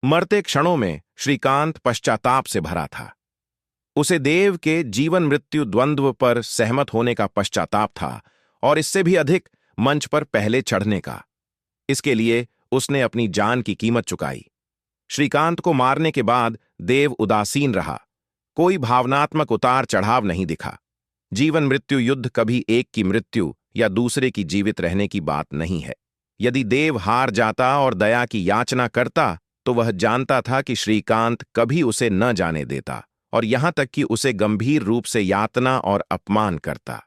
मरते क्षणों में श्रीकांत पश्चाताप से भरा था। उसे देव के जीवन मृत्यु द्वंद्व पर सहमत होने का पश्चाताप था और इससे भी अधिक मंच पर पहले चढ़ने का। इसके लिए उसने अपनी जान की कीमत चुकाई। श्रीकांत को मारने के बाद देव उदासीन रहा। कोई भावनात्मक उतार चढ़ाव नहीं दिखा। जीवन मृत्यु युद्ध कभी एक की मृत्यु या दूसरे की जीवित रहने की बात नहीं है। यदि देव हार जाता और दया की याचना करता तो वह जानता था कि श्रीकांत कभी उसे न जाने देता और यहां तक कि उसे गंभीर रूप से यातना और अपमान करता।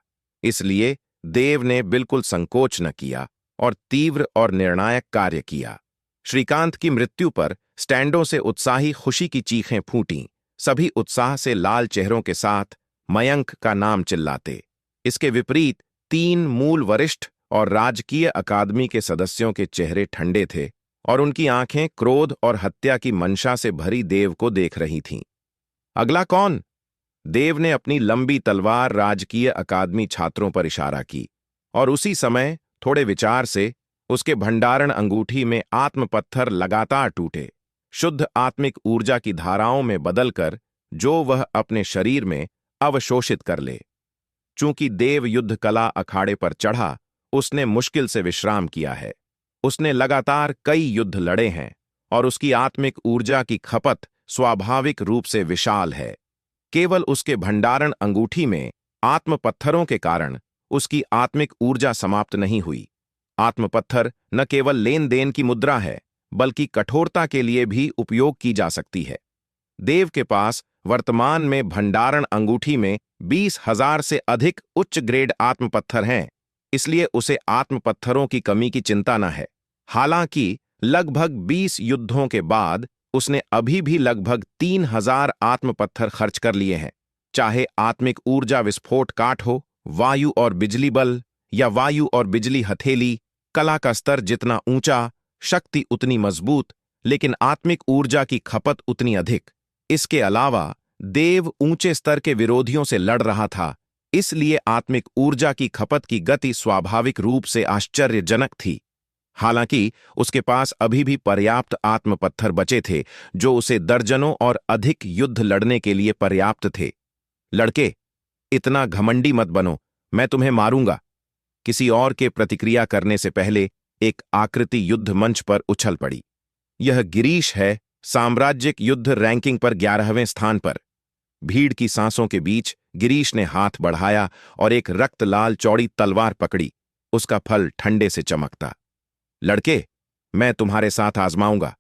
इसलिए देव ने बिल्कुल संकोच न किया और तीव्र और निर्णायक कार्य किया। श्रीकांत की मृत्यु पर स्टैंडों से उत्साही खुशी की चीखें फूटीं। सभी उत्साह से लाल चेहरों के साथ मयंक का नाम चिल्लाते। इसके विपरीत 3 मूल वरिष्ठ और राजकीय अकादमी के सदस्यों के चेहरे ठंडे थे और उनकी आंखें क्रोध और हत्या की मंशा से भरी देव को देख रही थीं। अगला कौन? देव ने अपनी लंबी तलवार राजकीय अकादमी छात्रों पर इशारा की और उसी समय थोड़े विचार से उसके भंडारण अंगूठी में आत्म पत्थर लगातार टूटे, शुद्ध आत्मिक ऊर्जा की धाराओं में बदलकर जो वह अपने शरीर में अवशोषित कर ले। चूंकि देव युद्ध कला अखाड़े पर चढ़ा, उसने मुश्किल से विश्राम किया है। उसने लगातार कई युद्ध लड़े हैं और उसकी आत्मिक ऊर्जा की खपत स्वाभाविक रूप से विशाल है। केवल उसके भंडारण अंगूठी में आत्म पत्थरों के कारण उसकी आत्मिक ऊर्जा समाप्त नहीं हुई। आत्म पत्थर न केवल लेन देन की मुद्रा है, बल्कि कठोरता के लिए भी उपयोग की जा सकती है। देव के पास वर्तमान में भंडारण अंगूठी में 20,000 से अधिक उच्च ग्रेड आत्म पत्थर हैं, इसलिए उसे आत्म पत्थरों की कमी की चिंता न है। हालांकि लगभग 20 युद्धों के बाद उसने अभी भी लगभग 3,000 आत्म पत्थर खर्च कर लिए हैं। चाहे आत्मिक ऊर्जा विस्फोट काट हो, वायु और बिजली बल, या वायु और बिजली हथेली, कला का स्तर जितना ऊंचा, शक्ति उतनी मजबूत, लेकिन आत्मिक ऊर्जा की खपत उतनी अधिक। इसके अलावा देव ऊंचे स्तर के विरोधियों से लड़ रहा था, इसलिए आत्मिक ऊर्जा की खपत की गति स्वाभाविक रूप से आश्चर्यजनक थी। हालांकि उसके पास अभी भी पर्याप्त आत्म पत्थर बचे थे जो उसे दर्जनों और अधिक युद्ध लड़ने के लिए पर्याप्त थे। लड़के, इतना घमंडी मत बनो, मैं तुम्हें मारूंगा। किसी और के प्रतिक्रिया करने से पहले एक आकृति युद्ध मंच पर उछल पड़ी। यह गिरीश है, साम्राज्यिक युद्ध रैंकिंग पर 11वें स्थान पर। भीड़ की सांसों के बीच गिरीश ने हाथ बढ़ाया और एक रक्त लाल चौड़ी तलवार पकड़ी। उसका फल ठंडे से चमकता। लड़के, मैं तुम्हारे साथ आजमाऊंगा।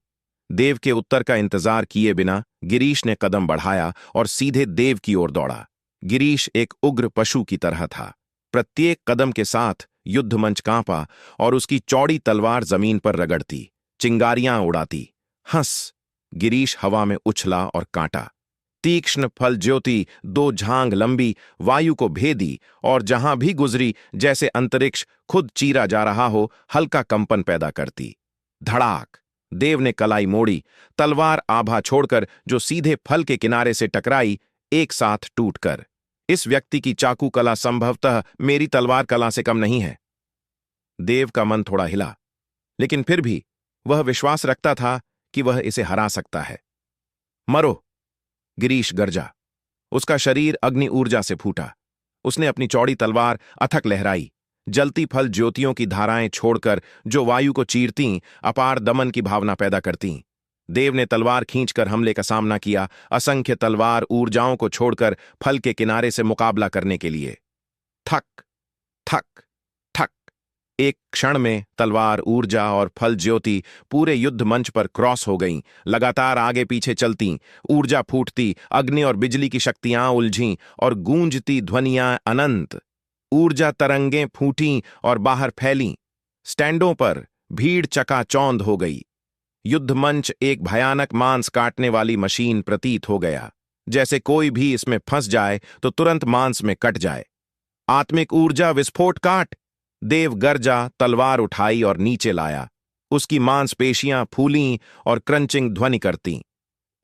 देव के उत्तर का इंतजार किए बिना गिरीश ने कदम बढ़ाया और सीधे देव की ओर दौड़ा। गिरीश एक उग्र पशु की तरह था। प्रत्येक कदम के साथ युद्ध मंच कांपा और उसकी चौड़ी तलवार जमीन पर रगड़ती, चिंगारियां उड़ाती। हंस! गिरीश हवा में उछला और कांटा। तीक्ष्ण फल ज्योति 2 झांग लंबी वायु को भेदी और जहां भी गुजरी जैसे अंतरिक्ष खुद चीरा जा रहा हो, हल्का कंपन पैदा करती। धड़ाक! देव ने कलाई मोड़ी। तलवार आभा छोड़कर जो सीधे फल के किनारे से टकराई, एक साथ टूटकर। इस व्यक्ति की चाकू कला संभवतः मेरी तलवार कला से कम नहीं है। देव का मन थोड़ा हिला, लेकिन फिर भी वह विश्वास रखता था कि वह इसे हरा सकता है। मरो! गिरीश गरजा। उसका शरीर अग्नि ऊर्जा से फूटा। उसने अपनी चौड़ी तलवार अथक लहराई। जलती फल ज्योतियों की धाराएं छोड़कर जो वायु को चीरतीं, अपार दमन की भावना पैदा करतीं। देव ने तलवार खींचकर हमले का सामना किया, असंख्य तलवार ऊर्जाओं को छोड़कर फल के किनारे से मुकाबला करने के लिए। थक थक थक! एक क्षण में तलवार, ऊर्जा और फल ज्योति पूरे युद्ध मंच पर क्रॉस हो गईं, लगातार आगे पीछे चलतीं। ऊर्जा फूटती, अग्नि और बिजली की शक्तियां उलझीं और गूंजती ध्वनियां अनंत। ऊर्जा तरंगें फूटीं और बाहर फैलीं। स्टैंडों पर भीड़ चकाचौंध हो गई। युद्ध मंच एक भयानक मांस काटने वाली मशीन प्रतीत हो गया, जैसे कोई भी इसमें फंस जाए तो तुरंत मांस में कट जाए। आत्मिक ऊर्जा विस्फोट काट! देव गरजा, तलवार उठाई और नीचे लाया। उसकी मांसपेशियां फूलीं और क्रंचिंग ध्वनि करतीं।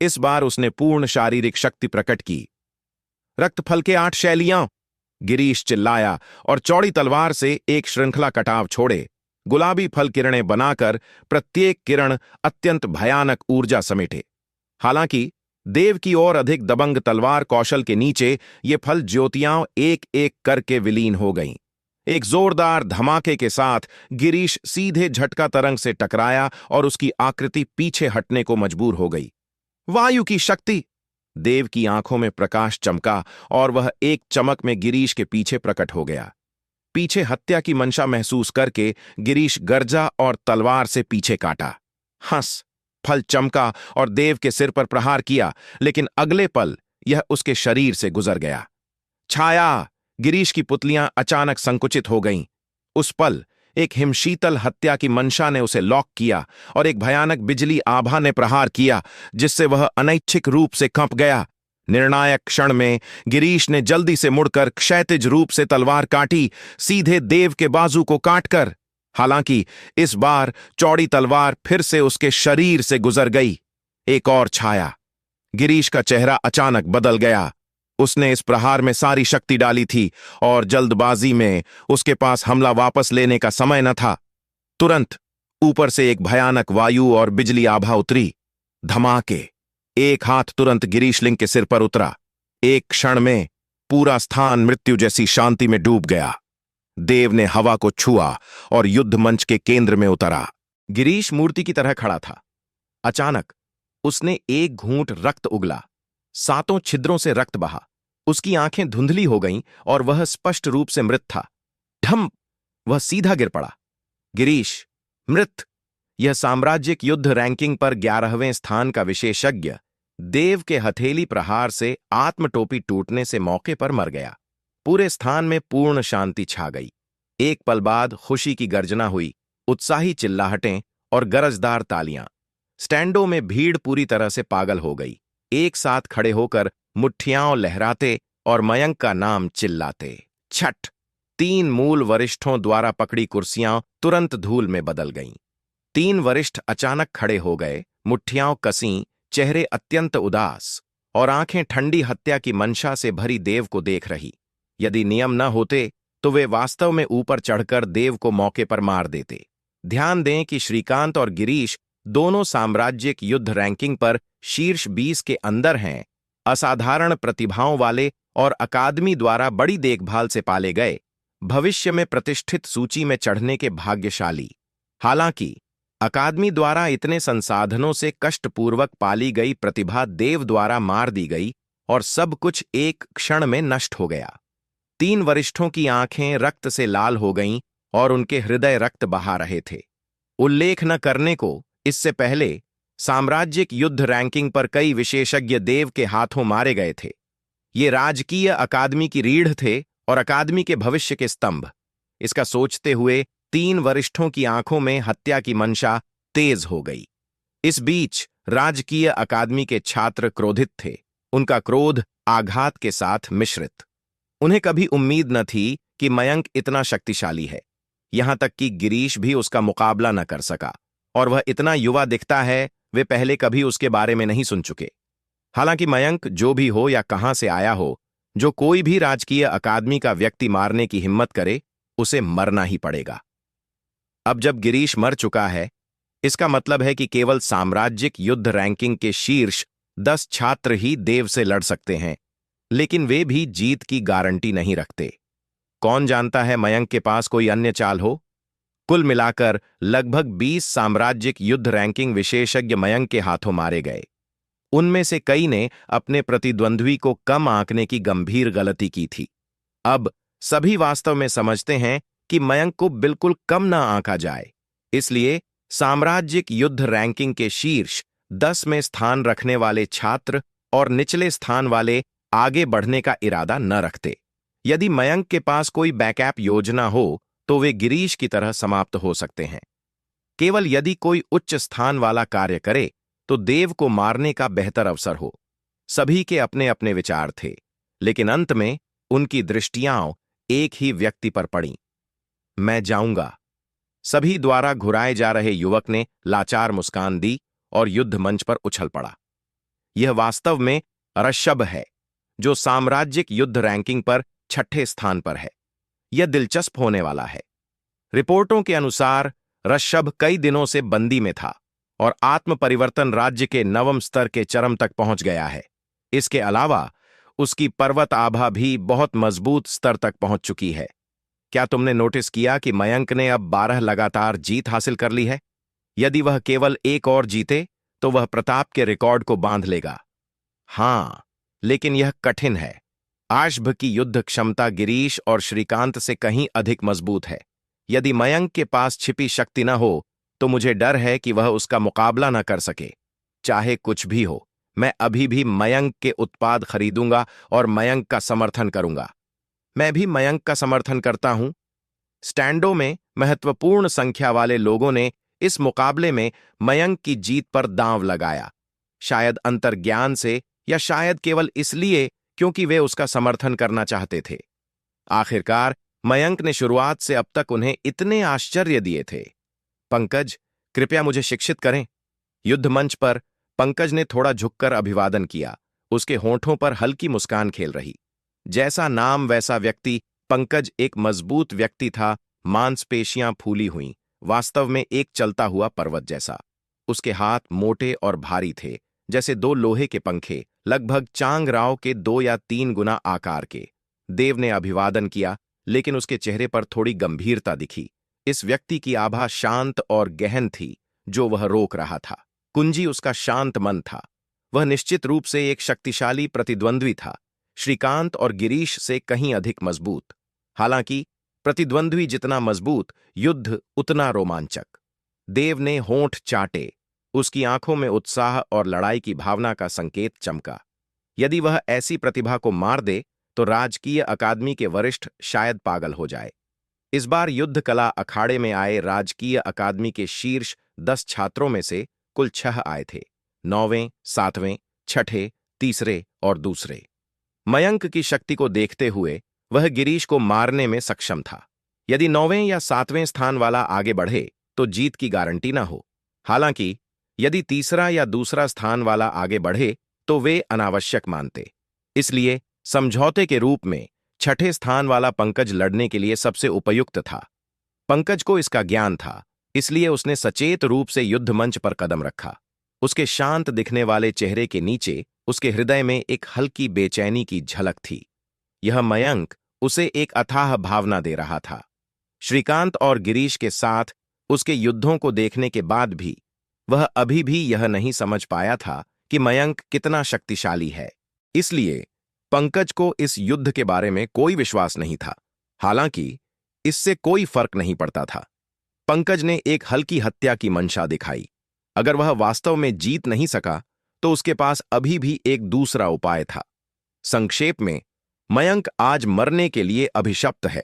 इस बार उसने पूर्ण शारीरिक शक्ति प्रकट की। रक्तफल के 8 शैलियां! गिरीश चिल्लाया और चौड़ी तलवार से एक श्रृंखला कटाव छोड़े। गुलाबी फल किरणें बनाकर प्रत्येक किरण अत्यंत भयानक ऊर्जा समेटे। हालांकि देव की ओर अधिक दबंग तलवार कौशल के नीचे ये फल ज्योतियां एक एक करके विलीन हो गईं। एक जोरदार धमाके के साथ गिरीश सीधे झटका तरंग से टकराया और उसकी आकृति पीछे हटने को मजबूर हो गई। वायु की शक्ति! देव की आंखों में प्रकाश चमका और वह एक चमक में गिरीश के पीछे प्रकट हो गया। पीछे हत्या की मंशा महसूस करके गिरीश गर्जा और तलवार से पीछे काटा। हंस! फल चमका और देव के सिर पर प्रहार किया, लेकिन अगले पल यह उसके शरीर से गुजर गया। छाया! गिरीश की पुतलियां अचानक संकुचित हो गईं। उस पल एक हिमशीतल हत्या की मंशा ने उसे लॉक किया और एक भयानक बिजली आभा ने प्रहार किया, जिससे वह अनैच्छिक रूप से कंप गया। निर्णायक क्षण में गिरीश ने जल्दी से मुड़कर क्षैतिज रूप से तलवार काटी, सीधे देव के बाजू को काटकर। हालांकि इस बार चौड़ी तलवार फिर से उसके शरीर से गुजर गई। एक और छाया! गिरीश का चेहरा अचानक बदल गया। उसने इस प्रहार में सारी शक्ति डाली थी और जल्दबाजी में उसके पास हमला वापस लेने का समय न था। तुरंत ऊपर से एक भयानक वायु और बिजली आभा उतरी। धमाके! एक हाथ तुरंत गिरीशलिंग के सिर पर उतरा। एक क्षण में पूरा स्थान मृत्यु जैसी शांति में डूब गया। देव ने हवा को छुआ और युद्ध मंच के केंद्र में उतरा। गिरीश मूर्ति की तरह खड़ा था। अचानक उसने एक घूंट रक्त उगला। सातों छिद्रों से रक्त बहा। उसकी आंखें धुंधली हो गईं और वह स्पष्ट रूप से मृत था। ढम! वह सीधा गिर पड़ा। गिरीश मृत! यह साम्राज्यिक युद्ध रैंकिंग पर 11वें स्थान का विशेषज्ञ देव के हथेली प्रहार से आत्मटोपी टूटने से मौके पर मर गया। पूरे स्थान में पूर्ण शांति छा गई। एक पल बाद खुशी की गर्जना हुई, उत्साही चिल्लाहटें और गरजदार तालियां। स्टैंडों में भीड़ पूरी तरह से पागल हो गई। एक साथ खड़े होकर मुट्ठियां लहराते और मयंक का नाम चिल्लाते। छठ! 3 मूल वरिष्ठों द्वारा पकड़ी कुर्सियां तुरंत धूल में बदल गईं। 3 वरिष्ठ अचानक खड़े हो गए, मुट्ठियां कसीं, चेहरे अत्यंत उदास और आंखें ठंडी हत्या की मंशा से भरी देव को देख रही। यदि नियम न होते तो वे वास्तव में ऊपर चढ़कर देव को मौके पर मार देते। ध्यान दें कि श्रीकांत और गिरीश दोनों साम्राज्यिक युद्ध रैंकिंग पर शीर्ष 20 के अंदर हैं, असाधारण प्रतिभाओं वाले और अकादमी द्वारा बड़ी देखभाल से पाले गए, भविष्य में प्रतिष्ठित सूची में चढ़ने के भाग्यशाली। हालांकि अकादमी द्वारा इतने संसाधनों से कष्टपूर्वक पाली गई प्रतिभा देव द्वारा मार दी गई और सब कुछ एक क्षण में नष्ट हो गया। 3 वरिष्ठों की आंखें रक्त से लाल हो गईं और उनके हृदय रक्त बहा रहे थे। उल्लेख न करने को इससे पहले साम्राज्यिक युद्ध रैंकिंग पर कई विशेषज्ञ देव के हाथों मारे गए थे। ये राजकीय अकादमी की रीढ़ थे और अकादमी के भविष्य के स्तंभ। इसका सोचते हुए 3 वरिष्ठों की आंखों में हत्या की मंशा तेज हो गई। इस बीच राजकीय अकादमी के छात्र क्रोधित थे, उनका क्रोध आघात के साथ मिश्रित। उन्हें कभी उम्मीद न थी कि मयंक इतना शक्तिशाली है, यहां तक कि गिरीश भी उसका मुकाबला न कर सका, और वह इतना युवा दिखता है, वे पहले कभी उसके बारे में नहीं सुन चुके। हालांकि मयंक जो भी हो या कहां से आया हो, जो कोई भी राजकीय अकादमी का व्यक्ति मारने की हिम्मत करे, उसे मरना ही पड़ेगा। अब जब गिरीश मर चुका है, इसका मतलब है कि केवल साम्राज्यिक युद्ध रैंकिंग के शीर्ष 10 छात्र ही देव से लड़ सकते हैं, लेकिन वे भी जीत की गारंटी नहीं रखते। कौन जानता है मयंक के पास कोई अन्य चाल हो? कुल मिलाकर लगभग 20 साम्राज्यिक युद्ध रैंकिंग विशेषज्ञ मयंक के हाथों मारे गए। उनमें से कई ने अपने प्रतिद्वंद्वी को कम आंकने की गंभीर गलती की थी। अब सभी वास्तव में समझते हैं कि मयंक को बिल्कुल कम ना आंका जाए। इसलिए साम्राज्यिक युद्ध रैंकिंग के शीर्ष 10 में स्थान रखने वाले छात्र और निचले स्थान वाले आगे बढ़ने का इरादा न रखते। यदि मयंक के पास कोई बैकअप योजना हो तो वे गिरीश की तरह समाप्त हो सकते हैं। केवल यदि कोई उच्च स्थान वाला कार्य करे तो देव को मारने का बेहतर अवसर हो। सभी के अपने अपने विचार थे, लेकिन अंत में उनकी दृष्टियां एक ही व्यक्ति पर पड़ीं। मैं जाऊंगा। सभी द्वारा घुराए जा रहे युवक ने लाचार मुस्कान दी और युद्ध मंच पर उछल पड़ा। यह वास्तव में ऋषभ है, जो साम्राज्यिक युद्ध रैंकिंग पर 6ठे स्थान पर है। यह दिलचस्प होने वाला है। रिपोर्टों के अनुसार ऋषभ कई दिनों से बंदी में था और आत्म परिवर्तन राज्य के नवम स्तर के चरम तक पहुंच गया है। इसके अलावा उसकी पर्वत आभा भी बहुत मजबूत स्तर तक पहुंच चुकी है। क्या तुमने नोटिस किया कि मयंक ने अब 12 लगातार जीत हासिल कर ली है? यदि वह केवल एक और जीते तो वह प्रताप के रिकॉर्ड को बांध लेगा। हां, लेकिन यह कठिन है। आशभ की युद्ध क्षमता गिरीश और श्रीकांत से कहीं अधिक मजबूत है। यदि मयंक के पास छिपी शक्ति न हो तो मुझे डर है कि वह उसका मुकाबला न कर सके। चाहे कुछ भी हो, मैं अभी भी मयंक के उत्पाद खरीदूंगा और मयंक का समर्थन करूंगा। मैं भी मयंक का समर्थन करता हूं। स्टैंडों में महत्वपूर्ण संख्या वाले लोगों ने इस मुकाबले में मयंक की जीत पर दांव लगाया, शायद अंतर्ज्ञान से या शायद केवल इसलिए क्योंकि वे उसका समर्थन करना चाहते थे। आखिरकार मयंक ने शुरुआत से अब तक उन्हें इतने आश्चर्य दिए थे। पंकज, कृपया मुझे शिक्षित करें। युद्ध मंच पर पंकज ने थोड़ा झुककर अभिवादन किया। उसके होंठों पर हल्की मुस्कान खेल रही। जैसा नाम वैसा व्यक्ति। पंकज एक मजबूत व्यक्ति था, मांसपेशियां फूली हुईं, वास्तव में एक चलता हुआ पर्वत जैसा। उसके हाथ मोटे और भारी थे, जैसे दो लोहे के पंखे, लगभग चांग राव के 2 या 3 गुना आकार के। देव ने अभिवादन किया, लेकिन उसके चेहरे पर थोड़ी गंभीरता दिखी। इस व्यक्ति की आभा शांत और गहन थी, जो वह रोक रहा था। कुंजी उसका शांत मन था। वह निश्चित रूप से एक शक्तिशाली प्रतिद्वंद्वी था, श्रीकांत और गिरीश से कहीं अधिक मजबूत। हालांकि प्रतिद्वंद्वी जितना मजबूत, युद्ध उतना रोमांचक। देव ने होंठ चाटे। उसकी आंखों में उत्साह और लड़ाई की भावना का संकेत चमका। यदि वह ऐसी प्रतिभा को मार दे तो राजकीय अकादमी के वरिष्ठ शायद पागल हो जाए। इस बार युद्ध कला अखाड़े में आए राजकीय अकादमी के शीर्ष 10 छात्रों में से कुल 6 आए थे। 9वें, 7वें, छठे, तीसरे और दूसरे। मयंक की शक्ति को देखते हुए वह गिरीश को मारने में सक्षम था। यदि 9वें या 7वें स्थान वाला आगे बढ़े तो जीत की गारंटी न हो। हालांकि यदि तीसरा या दूसरा स्थान वाला आगे बढ़े तो वे अनावश्यक मानते। इसलिए समझौते के रूप में छठे स्थान वाला पंकज लड़ने के लिए सबसे उपयुक्त था। पंकज को इसका ज्ञान था, इसलिए उसने सचेत रूप से युद्ध मंच पर कदम रखा। उसके शांत दिखने वाले चेहरे के नीचे उसके हृदय में एक हल्की बेचैनी की झलक थी। यह मयंक उसे एक अथाह भावना दे रहा था। श्रीकांत और गिरीश के साथ उसके युद्धों को देखने के बाद भी वह अभी भी यह नहीं समझ पाया था कि मयंक कितना शक्तिशाली है। इसलिए पंकज को इस युद्ध के बारे में कोई विश्वास नहीं था। हालांकि इससे कोई फर्क नहीं पड़ता था। पंकज ने एक हल्की हत्या की मंशा दिखाई। अगर वह वास्तव में जीत नहीं सका तो उसके पास अभी भी एक दूसरा उपाय था। संक्षेप में, मयंक आज मरने के लिए अभिशप्त है।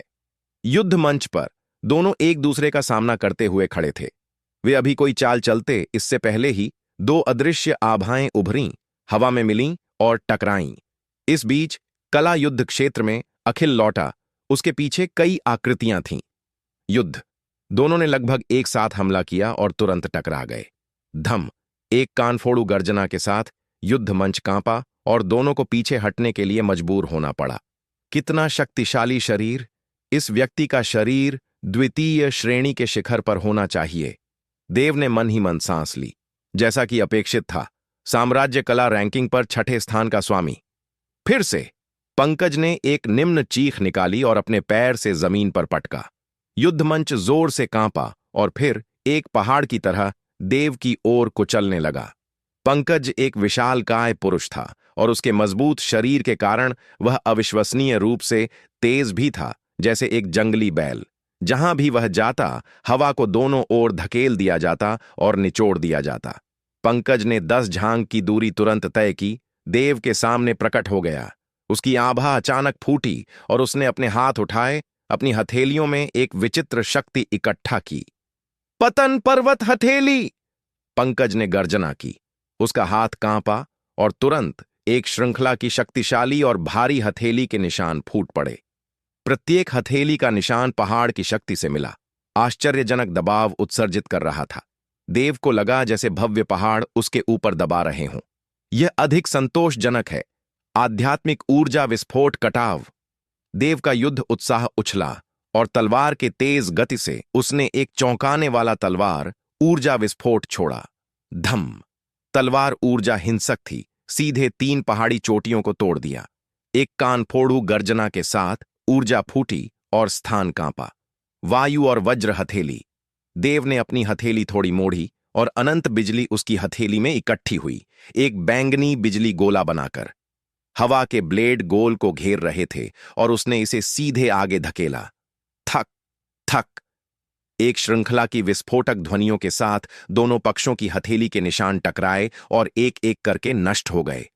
युद्ध मंच पर दोनों एक दूसरे का सामना करते हुए खड़े थे। वे अभी कोई चाल चलते इससे पहले ही 2 अदृश्य आभाएं उभरीं, हवा में मिलीं और टकराईं। इस बीच कला युद्ध क्षेत्र में अखिल लौटा। उसके पीछे कई आकृतियां थीं। युद्ध। दोनों ने लगभग एक साथ हमला किया और तुरंत टकरा गए। धम। एक कानफोड़ू गर्जना के साथ युद्ध मंच कांपा और दोनों को पीछे हटने के लिए मजबूर होना पड़ा। कितना शक्तिशाली शरीर! इस व्यक्ति का शरीर द्वितीय श्रेणी के शिखर पर होना चाहिए। देव ने मन ही मन सांस ली। जैसा कि अपेक्षित था, साम्राज्य कला रैंकिंग पर छठे स्थान का स्वामी। फिर से पंकज ने एक निम्न चीख निकाली और अपने पैर से जमीन पर पटका। युद्ध मंच जोर से कांपा और फिर एक पहाड़ की तरह देव की ओर कुचलने लगा। पंकज एक विशालकाय पुरुष था और उसके मजबूत शरीर के कारण वह अविश्वसनीय रूप से तेज भी था, जैसे एक जंगली बैल। जहां भी वह जाता, हवा को दोनों ओर धकेल दिया जाता और निचोड़ दिया जाता। पंकज ने 10 झांग की दूरी तुरंत तय की। देव के सामने प्रकट हो गया। उसकी आभा अचानक फूटी और उसने अपने हाथ उठाए, अपनी हथेलियों में एक विचित्र शक्ति इकट्ठा की। पतन पर्वत हथेली! पंकज ने गर्जना की। उसका हाथ कांपा और तुरंत एक श्रृंखला की शक्तिशाली और भारी हथेली के निशान फूट पड़े। प्रत्येक हथेली का निशान पहाड़ की शक्ति से मिला, आश्चर्यजनक दबाव उत्सर्जित कर रहा था। देव को लगा जैसे भव्य पहाड़ उसके ऊपर दबा रहे हों। यह अधिक संतोषजनक है। आध्यात्मिक ऊर्जा विस्फोट कटाव। देव का युद्ध उत्साह उछला और तलवार के तेज गति से उसने एक चौंकाने वाला तलवार ऊर्जा विस्फोट छोड़ा। धम। तलवार ऊर्जा हिंसक थी, सीधे 3 पहाड़ी चोटियों को तोड़ दिया। एक कानफोड़ू गर्जना के साथ ऊर्जा फूटी और स्थान कांपा। वायु और वज्र हथेली। देव ने अपनी हथेली थोड़ी मोड़ी और अनंत बिजली उसकी हथेली में इकट्ठी हुई, एक बैंगनी बिजली गोला बनाकर। हवा के ब्लेड गोल को घेर रहे थे और उसने इसे सीधे आगे धकेला। थक थक। एक श्रृंखला की विस्फोटक ध्वनियों के साथ दोनों पक्षों की हथेली के निशान टकराए और एक एक करके नष्ट हो गए।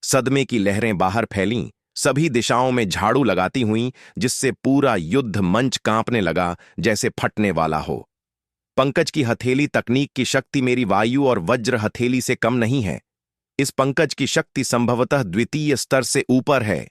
सदमे की लहरें बाहर फैलीं, सभी दिशाओं में झाड़ू लगाती हुईं, जिससे पूरा युद्ध मंच कांपने लगा जैसे फटने वाला हो। पंकज की हथेली तकनीक की शक्ति मेरी वायु और वज्र हथेली से कम नहीं है। इस पंकज की शक्ति संभवतः द्वितीय स्तर से ऊपर है।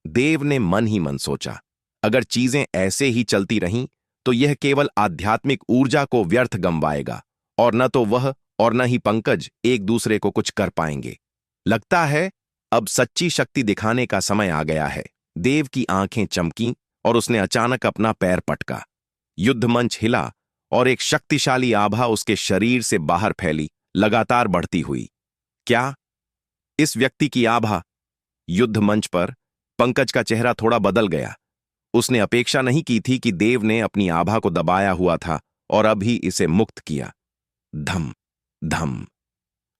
देव ने मन ही मन सोचा, अगर चीजें ऐसे ही चलती रहीं तो यह केवल आध्यात्मिक ऊर्जा को व्यर्थ गंवाएगा और न तो वह और न ही पंकज एक दूसरे को कुछ कर पाएंगे। लगता है अब सच्ची शक्ति दिखाने का समय आ गया है। देव की आंखें चमकीं और उसने अचानक अपना पैर पटका। युद्ध मंच हिला और एक शक्तिशाली आभा उसके शरीर से बाहर फैली, लगातार बढ़ती हुई। क्या इस व्यक्ति की आभा? युद्ध मंच पर पंकज का चेहरा थोड़ा बदल गया। उसने अपेक्षा नहीं की थी कि देव ने अपनी आभा को दबाया हुआ था और अब ही इसे मुक्त किया। धम धम।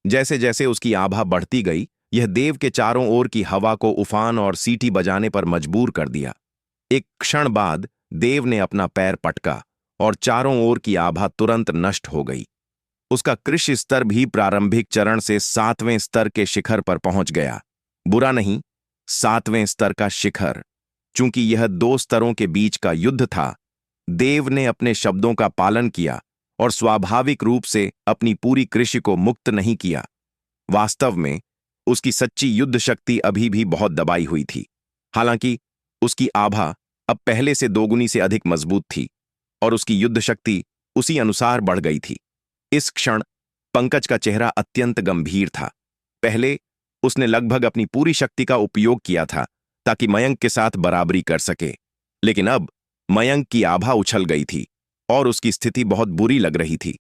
जैसे जैसे उसकी आभा बढ़ती गई, यह देव के चारों ओर की हवा को उफान और सीटी बजाने पर मजबूर कर दिया। एक क्षण बाद देव ने अपना पैर पटका और चारों ओर की आभा तुरंत नष्ट हो गई। उसका कृष्ण स्तर भी प्रारंभिक चरण से 7वें स्तर के शिखर पर पहुंच गया। बुरा नहीं, 7वें स्तर का शिखर। चूंकि यह 2 स्तरों के बीच का युद्ध था, देव ने अपने शब्दों का पालन किया और स्वाभाविक रूप से अपनी पूरी कृषि को मुक्त नहीं किया। वास्तव में उसकी सच्ची युद्ध शक्ति अभी भी बहुत दबाई हुई थी। हालांकि उसकी आभा अब पहले से 2 गुनी से अधिक मजबूत थी और उसकी युद्ध शक्ति उसी अनुसार बढ़ गई थी। इस क्षण पंकज का चेहरा अत्यंत गंभीर था। पहले उसने लगभग अपनी पूरी शक्ति का उपयोग किया था ताकि मयंक के साथ बराबरी कर सके, लेकिन अब मयंक की आभा उछल गई थी और उसकी स्थिति बहुत बुरी लग रही थी।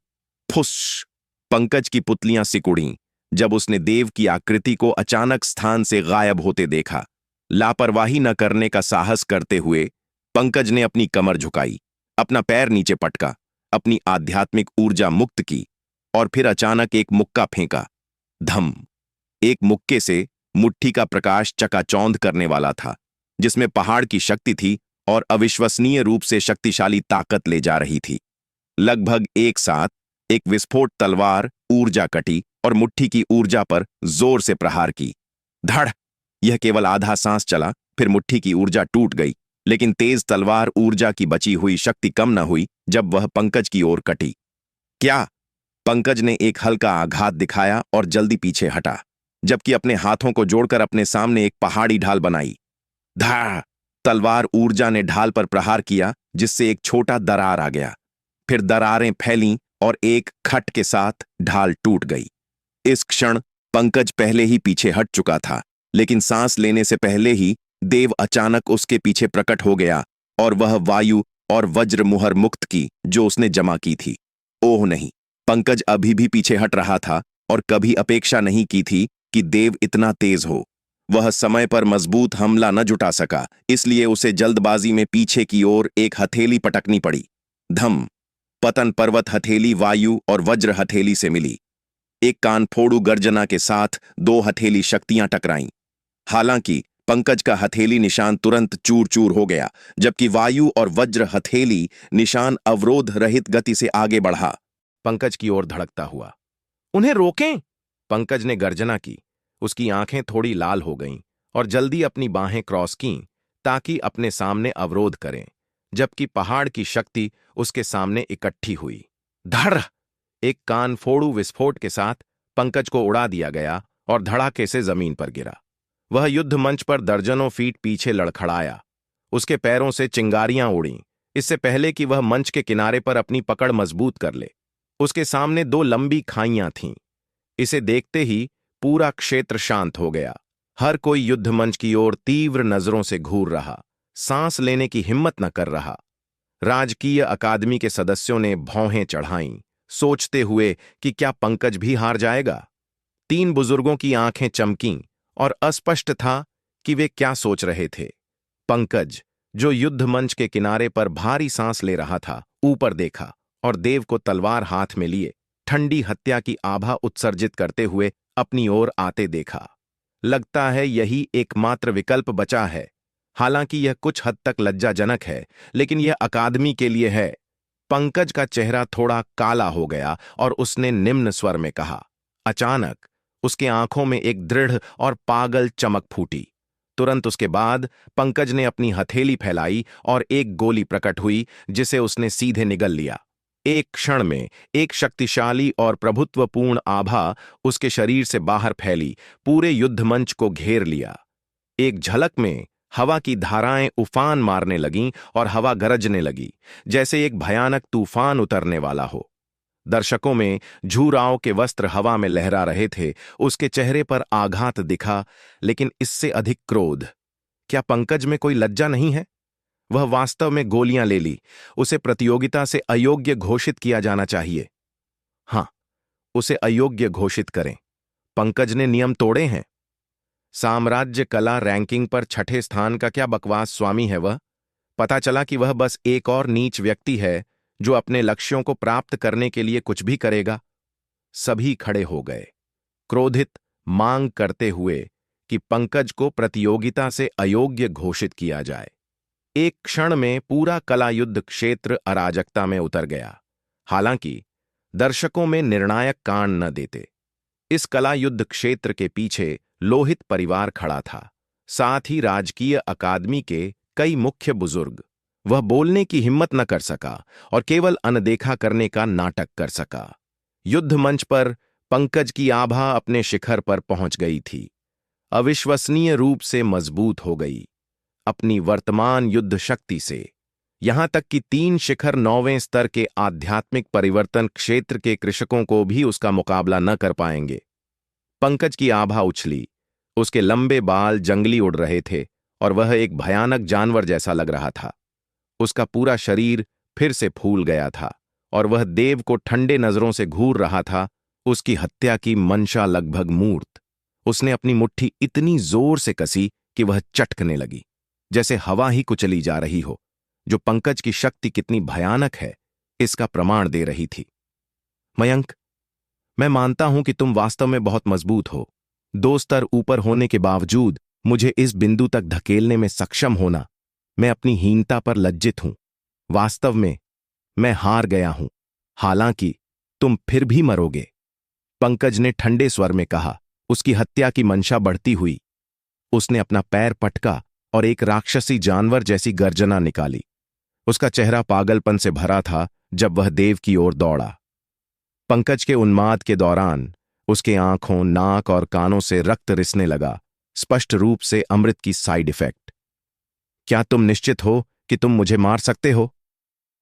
फुस! पंकज की पुतलियां सिकुड़ीं जब उसने देव की आकृति को अचानक स्थान से गायब होते देखा। लापरवाही न करने का साहस करते हुए पंकज ने अपनी कमर झुकाई, अपना पैर नीचे पटका, अपनी आध्यात्मिक ऊर्जा मुक्त की और फिर अचानक एक मुक्का फेंका। धम! एक मुक्के से मुट्ठी का प्रकाश चकाचौंध करने वाला था, जिसमें पहाड़ की शक्ति थी और अविश्वसनीय रूप से शक्तिशाली ताकत ले जा रही थी। लगभग एक साथ एक विस्फोट तलवार ऊर्जा कटी और मुट्ठी की ऊर्जा पर जोर से प्रहार की। धड़! यह केवल आधा सांस चला, फिर मुट्ठी की ऊर्जा टूट गई, लेकिन तेज तलवार ऊर्जा की बची हुई शक्ति कम न हुई जब वह पंकज की ओर कटी। क्या? पंकज ने एक हल्का आघात दिखाया और जल्दी पीछे हटा, जबकि अपने हाथों को जोड़कर अपने सामने एक पहाड़ी ढाल बनाई। धा! तलवार ऊर्जा ने ढाल पर प्रहार किया, जिससे एक छोटा दरार आ गया। फिर दरारें फैलीं और एक खट के साथ ढाल टूट गई। इस क्षण पंकज पहले ही पीछे हट चुका था, लेकिन सांस लेने से पहले ही देव अचानक उसके पीछे प्रकट हो गया और वह वायु और वज्र मुहर मुक्त की जो उसने जमा की थी। ओह नहीं! पंकज अभी भी पीछे हट रहा था और कभी अपेक्षा नहीं की थी कि देव इतना तेज हो। वह समय पर मजबूत हमला न जुटा सका, इसलिए उसे जल्दबाजी में पीछे की ओर एक हथेली पटकनी पड़ी। धम! पतन पर्वत हथेली वायु और वज्र हथेली से मिली। एक कानफोड़ू गर्जना के साथ 2 हथेली शक्तियां टकराईं। हालांकि पंकज का हथेली निशान तुरंत चूर चूर हो गया, जबकि वायु और वज्र हथेली निशान अवरोध रहित गति से आगे बढ़ा, पंकज की ओर धड़कता हुआ। उन्हें रोकें! पंकज ने गर्जना की। उसकी आंखें थोड़ी लाल हो गईं और जल्दी अपनी बाहें क्रॉस कीं ताकि अपने सामने अवरोध करें, जबकि पहाड़ की शक्ति उसके सामने इकट्ठी हुई। धड़! एक कानफोड़ू विस्फोट के साथ पंकज को उड़ा दिया गया और धड़ाके से जमीन पर गिरा। वह युद्ध मंच पर दर्जनों फीट पीछे लड़खड़ाया। उसके पैरों से चिंगारियां उड़ीं, इससे पहले कि वह मंच के किनारे पर अपनी पकड़ मजबूत कर ले। उसके सामने 2 लंबी खाइयां थीं। इसे देखते ही पूरा क्षेत्र शांत हो गया। हर कोई युद्ध मंच की ओर तीव्र नजरों से घूर रहा, सांस लेने की हिम्मत न कर रहा। राजकीय अकादमी के सदस्यों ने भौहें चढ़ाईं, सोचते हुए कि क्या पंकज भी हार जाएगा। तीन बुजुर्गों की आंखें चमकीं और अस्पष्ट था कि वे क्या सोच रहे थे। पंकज, जो युद्ध मंच के किनारे पर भारी सांस ले रहा था, ऊपर देखा और देव को तलवार हाथ में लिए ठंडी हत्या की आभा उत्सर्जित करते हुए अपनी ओर आते देखा। लगता है यही एकमात्र विकल्प बचा है। हालांकि यह कुछ हद तक लज्जाजनक है, लेकिन यह अकादमी के लिए है। पंकज का चेहरा थोड़ा काला हो गया और उसने निम्न स्वर में कहा। अचानक उसके आंखों में एक दृढ़ और पागल चमक फूटी। तुरंत उसके बाद पंकज ने अपनी हथेली फैलाई और एक गोली प्रकट हुई, जिसे उसने सीधे निगल लिया। एक क्षण में एक शक्तिशाली और प्रभुत्वपूर्ण आभा उसके शरीर से बाहर फैली, पूरे युद्धमंच को घेर लिया। एक झलक में हवा की धाराएं उफान मारने लगीं और हवा गरजने लगी, जैसे एक भयानक तूफान उतरने वाला हो। दर्शकों में झूराव के वस्त्र हवा में लहरा रहे थे। उसके चेहरे पर आघात दिखा, लेकिन इससे अधिक क्रोध। क्या पंकज में कोई लज्जा नहीं है? वह वास्तव में गोलियां ले ली। उसे प्रतियोगिता से अयोग्य घोषित किया जाना चाहिए। हां, उसे अयोग्य घोषित करें। पंकज ने नियम तोड़े हैं। साम्राज्य कला रैंकिंग पर 6ठे स्थान का क्या बकवास स्वामी है वह। पता चला कि वह बस एक और नीच व्यक्ति है जो अपने लक्ष्यों को प्राप्त करने के लिए कुछ भी करेगा। सभी खड़े हो गए, क्रोधित, मांग करते हुए कि पंकज को प्रतियोगिता से अयोग्य घोषित किया जाए। एक क्षण में पूरा कला युद्ध क्षेत्र अराजकता में उतर गया। हालांकि दर्शकों में निर्णायक कान न देते। इस कला युद्ध क्षेत्र के पीछे लोहित परिवार खड़ा था, साथ ही राजकीय अकादमी के कई मुख्य बुजुर्ग। वह बोलने की हिम्मत न कर सका और केवल अनदेखा करने का नाटक कर सका। युद्ध मंच पर पंकज की आभा अपने शिखर पर पहुंच गई थी, अविश्वसनीय रूप से मजबूत हो गई अपनी वर्तमान युद्ध शक्ति से। यहां तक कि 3 शिखर 9वें स्तर के आध्यात्मिक परिवर्तन क्षेत्र के कृषकों को भी उसका मुकाबला न कर पाएंगे। पंकज की आभा उछली, उसके लंबे बाल जंगली उड़ रहे थे और वह एक भयानक जानवर जैसा लग रहा था। उसका पूरा शरीर फिर से फूल गया था और वह देव को ठंडे नजरों से घूर रहा था, उसकी हत्या की मंशा लगभग मूर्त। उसने अपनी मुट्ठी इतनी जोर से कसी कि वह चटकने लगी, जैसे हवा ही कुचली जा रही हो, जो पंकज की शक्ति कितनी भयानक है इसका प्रमाण दे रही थी। मयंक, मैं मानता हूं कि तुम वास्तव में बहुत मजबूत हो। 2 स्तर ऊपर होने के बावजूद मुझे इस बिंदु तक धकेलने में सक्षम होना, मैं अपनी हीनता पर लज्जित हूं। वास्तव में मैं हार गया हूं, हालांकि तुम फिर भी मरोगे, पंकज ने ठंडे स्वर में कहा, उसकी हत्या की मंशा बढ़ती हुई। उसने अपना पैर पटका और एक राक्षसी जानवर जैसी गर्जना निकाली। उसका चेहरा पागलपन से भरा था जब वह देव की ओर दौड़ा। पंकज के उन्माद के दौरान उसके आंखों, नाक और कानों से रक्त रिसने लगा, स्पष्ट रूप से अमृत की साइड इफेक्ट। क्या तुम निश्चित हो कि तुम मुझे मार सकते हो?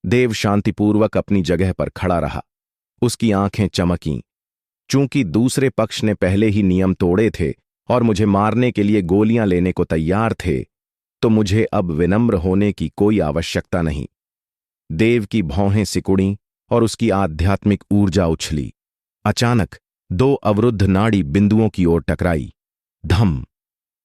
देव शांतिपूर्वक अपनी जगह पर खड़ा रहा। उसकी आंखें चमकीं। चूंकि दूसरे पक्ष ने पहले ही नियम तोड़े थे और मुझे मारने के लिए गोलियां लेने को तैयार थे, तो मुझे अब विनम्र होने की कोई आवश्यकता नहीं। देव की भौहें सिकुड़ीं और उसकी आध्यात्मिक ऊर्जा उछली। अचानक 2 अवरुद्ध नाड़ी बिंदुओं की ओर टकराई। धम!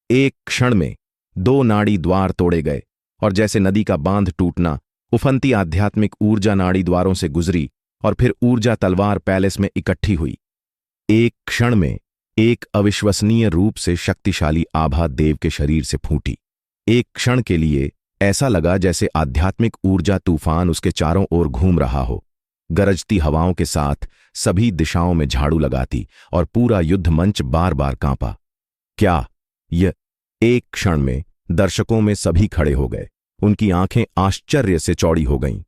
एक क्षण में 2 नाड़ी द्वार तोड़े गए और जैसे नदी का बांध टूटना, उफनती आध्यात्मिक ऊर्जा नाड़ी द्वारों से गुजरी और फिर ऊर्जा तलवार पैलेस में इकट्ठी हुई। एक क्षण में एक अविश्वसनीय रूप से शक्तिशाली आभा देव के शरीर से फूटी। एक क्षण के लिए ऐसा लगा जैसे आध्यात्मिक ऊर्जा तूफान उसके चारों ओर घूम रहा हो, गरजती हवाओं के साथ सभी दिशाओं में झाड़ू लगाती और पूरा युद्ध मंच बार बार कांपा। क्या यह? एक क्षण में दर्शकों में सभी खड़े हो गए। उनकी आंखें आश्चर्य से चौड़ी हो गईं।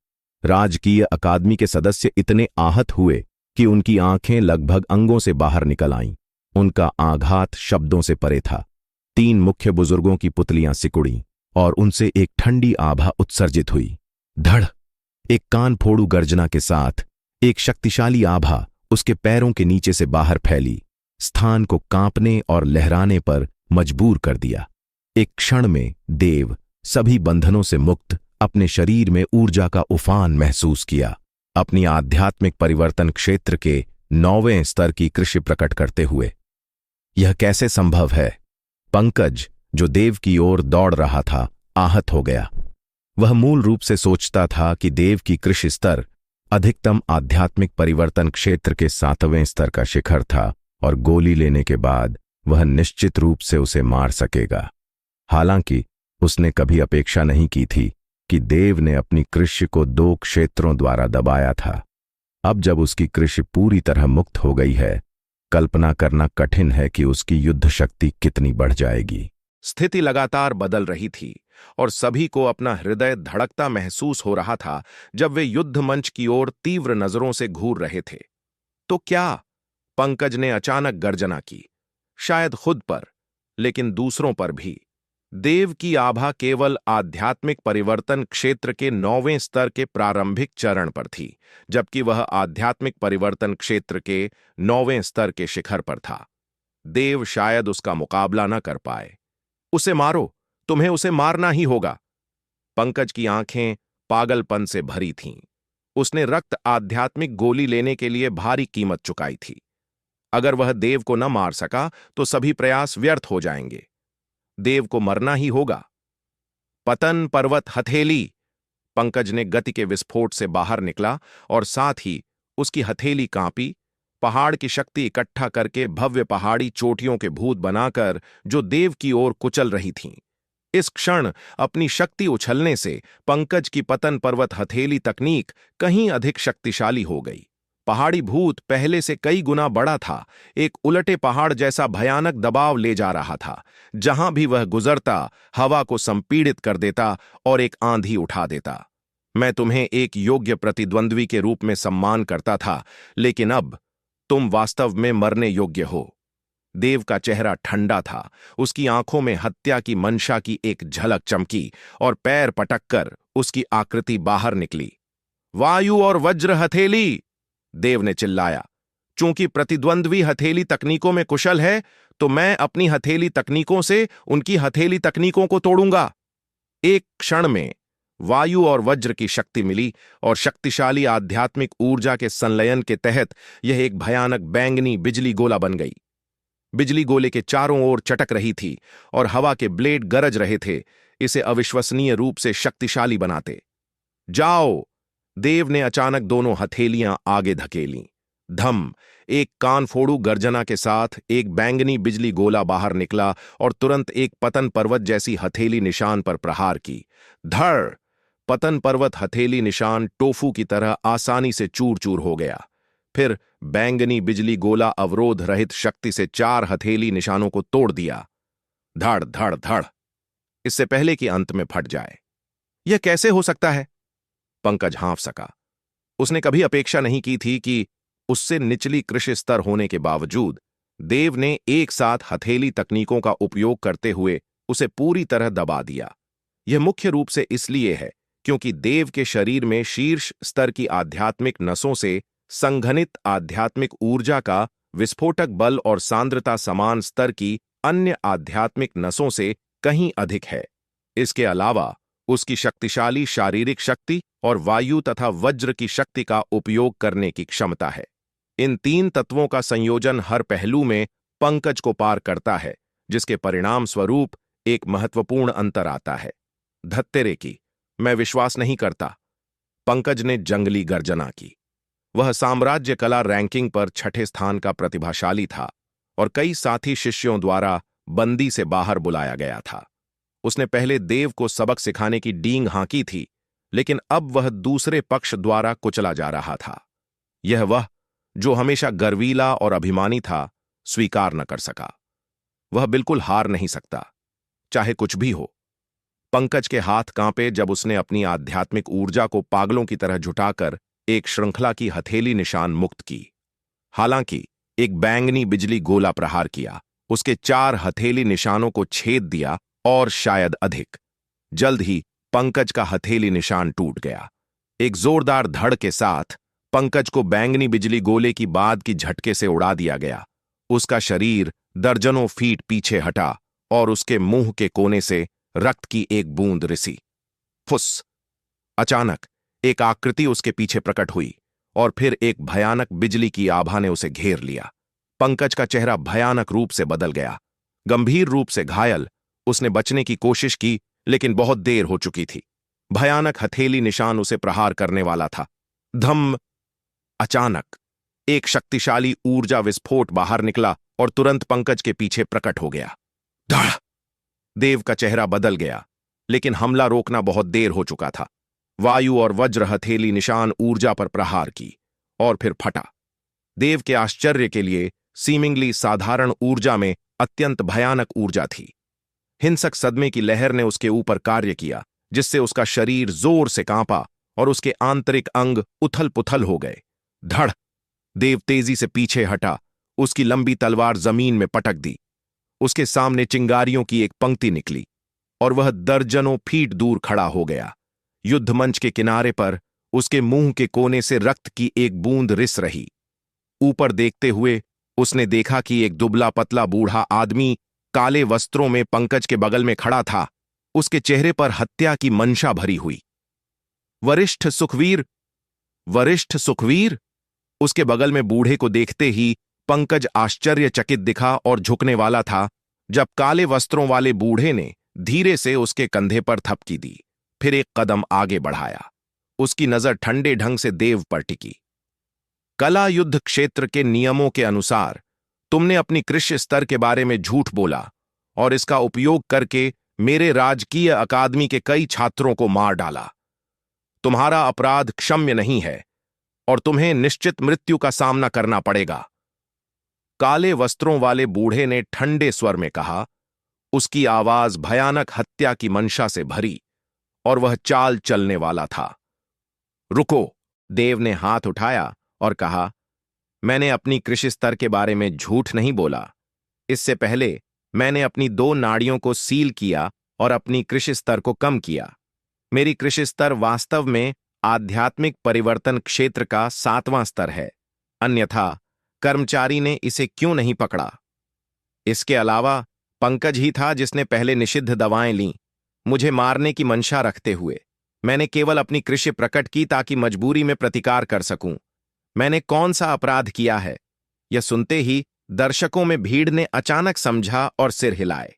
राजकीय अकादमी के सदस्य इतने आहत हुए कि उनकी आंखें लगभग अंगों से बाहर निकल आईं। उनका आघात शब्दों से परे था। 3 मुख्य बुजुर्गों की पुतलियां सिकुड़ीं और उनसे एक ठंडी आभा उत्सर्जित हुई। धड़! एक कान फोड़ू गर्जना के साथ एक शक्तिशाली आभा उसके पैरों के नीचे से बाहर फैली, स्थान को कांपने और लहराने पर मजबूर कर दिया। एक क्षण में देव सभी बंधनों से मुक्त अपने शरीर में ऊर्जा का उफान महसूस किया, अपनी आध्यात्मिक परिवर्तन क्षेत्र के 9वें स्तर की कृषि प्रकट करते हुए। यह कैसे संभव है? पंकज, जो देव की ओर दौड़ रहा था, आहत हो गया। वह मूल रूप से सोचता था कि देव की कृषि स्तर अधिकतम आध्यात्मिक परिवर्तन क्षेत्र के 7वें स्तर का शिखर था और गोली लेने के बाद वह निश्चित रूप से उसे मार सकेगा। हालांकि उसने कभी अपेक्षा नहीं की थी कि देव ने अपनी कृषि को 2 क्षेत्रों द्वारा दबाया था। अब जब उसकी कृषि पूरी तरह मुक्त हो गई है, कल्पना करना कठिन है कि उसकी युद्ध शक्ति कितनी बढ़ जाएगी। स्थिति लगातार बदल रही थी और सभी को अपना हृदय धड़कता महसूस हो रहा था जब वे युद्ध मंच की ओर तीव्र नजरों से घूर रहे थे। तो क्या? पंकज ने अचानक गर्जना की, शायद खुद पर, लेकिन दूसरों पर भी। देव की आभा केवल आध्यात्मिक परिवर्तन क्षेत्र के 9वें स्तर के प्रारंभिक चरण पर थी, जबकि वह आध्यात्मिक परिवर्तन क्षेत्र के 9वें स्तर के शिखर पर था। देव शायद उसका मुकाबला न कर पाए। उसे मारो, तुम्हें उसे मारना ही होगा। पंकज की आंखें पागलपन से भरी थीं। उसने रक्त आध्यात्मिक गोली लेने के लिए भारी कीमत चुकाई थी। अगर वह देव को न मार सका तो सभी प्रयास व्यर्थ हो जाएंगे। देव को मरना ही होगा। पतन पर्वत हथेली। पंकज ने गति के विस्फोट से बाहर निकला और साथ ही उसकी हथेली कांपी। पहाड़ की शक्ति इकट्ठा करके भव्य पहाड़ी चोटियों के भूत बनाकर जो देव की ओर कुचल रही थीं। इस क्षण अपनी शक्ति उछलने से पंकज की पतन पर्वत हथेली तकनीक कहीं अधिक शक्तिशाली हो गई। पहाड़ी भूत पहले से कई गुना बड़ा था, एक उलटे पहाड़ जैसा भयानक दबाव ले जा रहा था। जहां भी वह गुजरता हवा को संपीड़ित कर देता और एक आंधी उठा देता। मैं तुम्हें एक योग्य प्रतिद्वंद्वी के रूप में सम्मान करता था, लेकिन अब तुम वास्तव में मरने योग्य हो। देव का चेहरा ठंडा था, उसकी आंखों में हत्या की मंशा की एक झलक चमकी और पैर पटककर उसकी आकृति बाहर निकली। वायु और वज्र हथेली, देव ने चिल्लाया। चूंकि प्रतिद्वंद्वी हथेली तकनीकों में कुशल है, तो मैं अपनी हथेली तकनीकों से उनकी हथेली तकनीकों को तोड़ूंगा। एक क्षण में वायु और वज्र की शक्ति मिली और शक्तिशाली आध्यात्मिक ऊर्जा के संलयन के तहत यह एक भयानक बैंगनी बिजली गोला बन गई। बिजली गोले के चारों ओर चटक रही थी और हवा के ब्लेड गरज रहे थे, इसे अविश्वसनीय रूप से शक्तिशाली बनाते। जाओ! देव ने अचानक दोनों हथेलियां आगे धकेलीं। धम! एक कानफोड़ू गर्जना के साथ एक बैंगनी बिजली गोला बाहर निकला और तुरंत एक पतन पर्वत जैसी हथेली निशान पर प्रहार की। धड़! पतन पर्वत हथेली निशान टोफू की तरह आसानी से चूर चूर हो गया। फिर बैंगनी बिजली गोला अवरोध रहित शक्ति से 4 हथेली निशानों को तोड़ दिया। धड़ धड़ धड़! इससे पहले कि अंत में फट जाए। यह कैसे हो सकता है? पंकज हाँफ सका। उसने कभी अपेक्षा नहीं की थी कि उससे निचली कृषि स्तर होने के बावजूद देव ने एक साथ हथेली तकनीकों का उपयोग करते हुए उसे पूरी तरह दबा दिया। यह मुख्य रूप से इसलिए है क्योंकि देव के शरीर में शीर्ष स्तर की आध्यात्मिक नसों से संघनित आध्यात्मिक ऊर्जा का विस्फोटक बल और सांद्रता समान स्तर की अन्य आध्यात्मिक नसों से कहीं अधिक है। इसके अलावा उसकी शक्तिशाली शारीरिक शक्ति और वायु तथा वज्र की शक्ति का उपयोग करने की क्षमता है। इन 3 तत्वों का संयोजन हर पहलू में पंकज को पार करता है, जिसके परिणाम स्वरूप एक महत्वपूर्ण अंतर आता है। धत्तेरे की, मैं विश्वास नहीं करता। पंकज ने जंगली गर्जना की। वह साम्राज्य कला रैंकिंग पर 6ठे स्थान का प्रतिभाशाली था और कई साथी शिष्यों द्वारा बंदी से बाहर बुलाया गया था। उसने पहले देव को सबक सिखाने की डींग हाँकी थी, लेकिन अब वह दूसरे पक्ष द्वारा कुचला जा रहा था। यह वह जो हमेशा गर्वीला और अभिमानी था, स्वीकार न कर सका। वह बिल्कुल हार नहीं सकता, चाहे कुछ भी हो। पंकज के हाथ कांपे जब उसने अपनी आध्यात्मिक ऊर्जा को पागलों की तरह जुटाकर एक श्रृंखला की हथेली निशान मुक्त की। हालांकि एक बैंगनी बिजली गोला प्रहार किया, उसके 4 हथेली निशानों को छेद दिया और शायद अधिक। जल्द ही पंकज का हथेली निशान टूट गया। एक जोरदार धड़ के साथ पंकज को बैंगनी बिजली गोले की बाद की झटके से उड़ा दिया गया। उसका शरीर दर्जनों फीट पीछे हटा और उसके मुंह के कोने से रक्त की एक बूंद रिसी। फुस! अचानक एक आकृति उसके पीछे प्रकट हुई और फिर एक भयानक बिजली की आभा ने उसे घेर लिया। पंकज का चेहरा भयानक रूप से बदल गया। गंभीर रूप से घायल, उसने बचने की कोशिश की, लेकिन बहुत देर हो चुकी थी। भयानक हथेली निशान उसे प्रहार करने वाला था। धम! अचानक एक शक्तिशाली ऊर्जा विस्फोट बाहर निकला और तुरंत पंकज के पीछे प्रकट हो गया। धड़! देव का चेहरा बदल गया, लेकिन हमला रोकना बहुत देर हो चुका था। वायु और वज्र हथेली निशान ऊर्जा पर प्रहार की और फिर फटा। देव के आश्चर्य के लिए सीमिंगली साधारण ऊर्जा में अत्यंत भयानक ऊर्जा थी। हिंसक सदमे की लहर ने उसके ऊपर कार्य किया, जिससे उसका शरीर जोर से कांपा और उसके आंतरिक अंग उथल पुथल हो गए। धड़! देव तेजी से पीछे हटा, उसकी लंबी तलवार जमीन में पटक दी। उसके सामने चिंगारियों की एक पंक्ति निकली और वह दर्जनों फीट दूर खड़ा हो गया। युद्ध मंच के किनारे पर उसके मुंह के कोने से रक्त की एक बूंद रिस रही। ऊपर देखते हुए उसने देखा कि एक दुबला पतला बूढ़ा आदमी काले वस्त्रों में पंकज के बगल में खड़ा था। उसके चेहरे पर हत्या की मंशा भरी हुई। वरिष्ठ सुखवीर! वरिष्ठ सुखवीर! उसके बगल में बूढ़े को देखते ही पंकज आश्चर्यचकित दिखा और झुकने वाला था, जब काले वस्त्रों वाले बूढ़े ने धीरे से उसके कंधे पर थपकी दी, फिर एक कदम आगे बढ़ाया। उसकी नजर ठंडे ढंग से देव पर टिकी। कला युद्ध क्षेत्र के नियमों के अनुसार तुमने अपनी कृष्य स्तर के बारे में झूठ बोला और इसका उपयोग करके मेरे राजकीय अकादमी के कई छात्रों को मार डाला। तुम्हारा अपराध क्षम्य नहीं है और तुम्हें निश्चित मृत्यु का सामना करना पड़ेगा। काले वस्त्रों वाले बूढ़े ने ठंडे स्वर में कहा। उसकी आवाज भयानक हत्या की मंशा से भरी और वह चाल चलने वाला था। रुको! देव ने हाथ उठाया और कहा, मैंने अपनी कृषि स्तर के बारे में झूठ नहीं बोला। इससे पहले मैंने अपनी 2 नाड़ियों को सील किया और अपनी कृषि स्तर को कम किया। मेरी कृषि स्तर वास्तव में आध्यात्मिक परिवर्तन क्षेत्र का 7वां स्तर है, अन्यथा कर्मचारी ने इसे क्यों नहीं पकड़ा? इसके अलावा पंकज ही था जिसने पहले निषिद्ध दवाएं लीं, मुझे मारने की मंशा रखते हुए। मैंने केवल अपनी कृषि प्रकट की ताकि मजबूरी में प्रतिकार कर सकूं। मैंने कौन सा अपराध किया है? यह सुनते ही दर्शकों में भीड़ ने अचानक समझा और सिर हिलाए।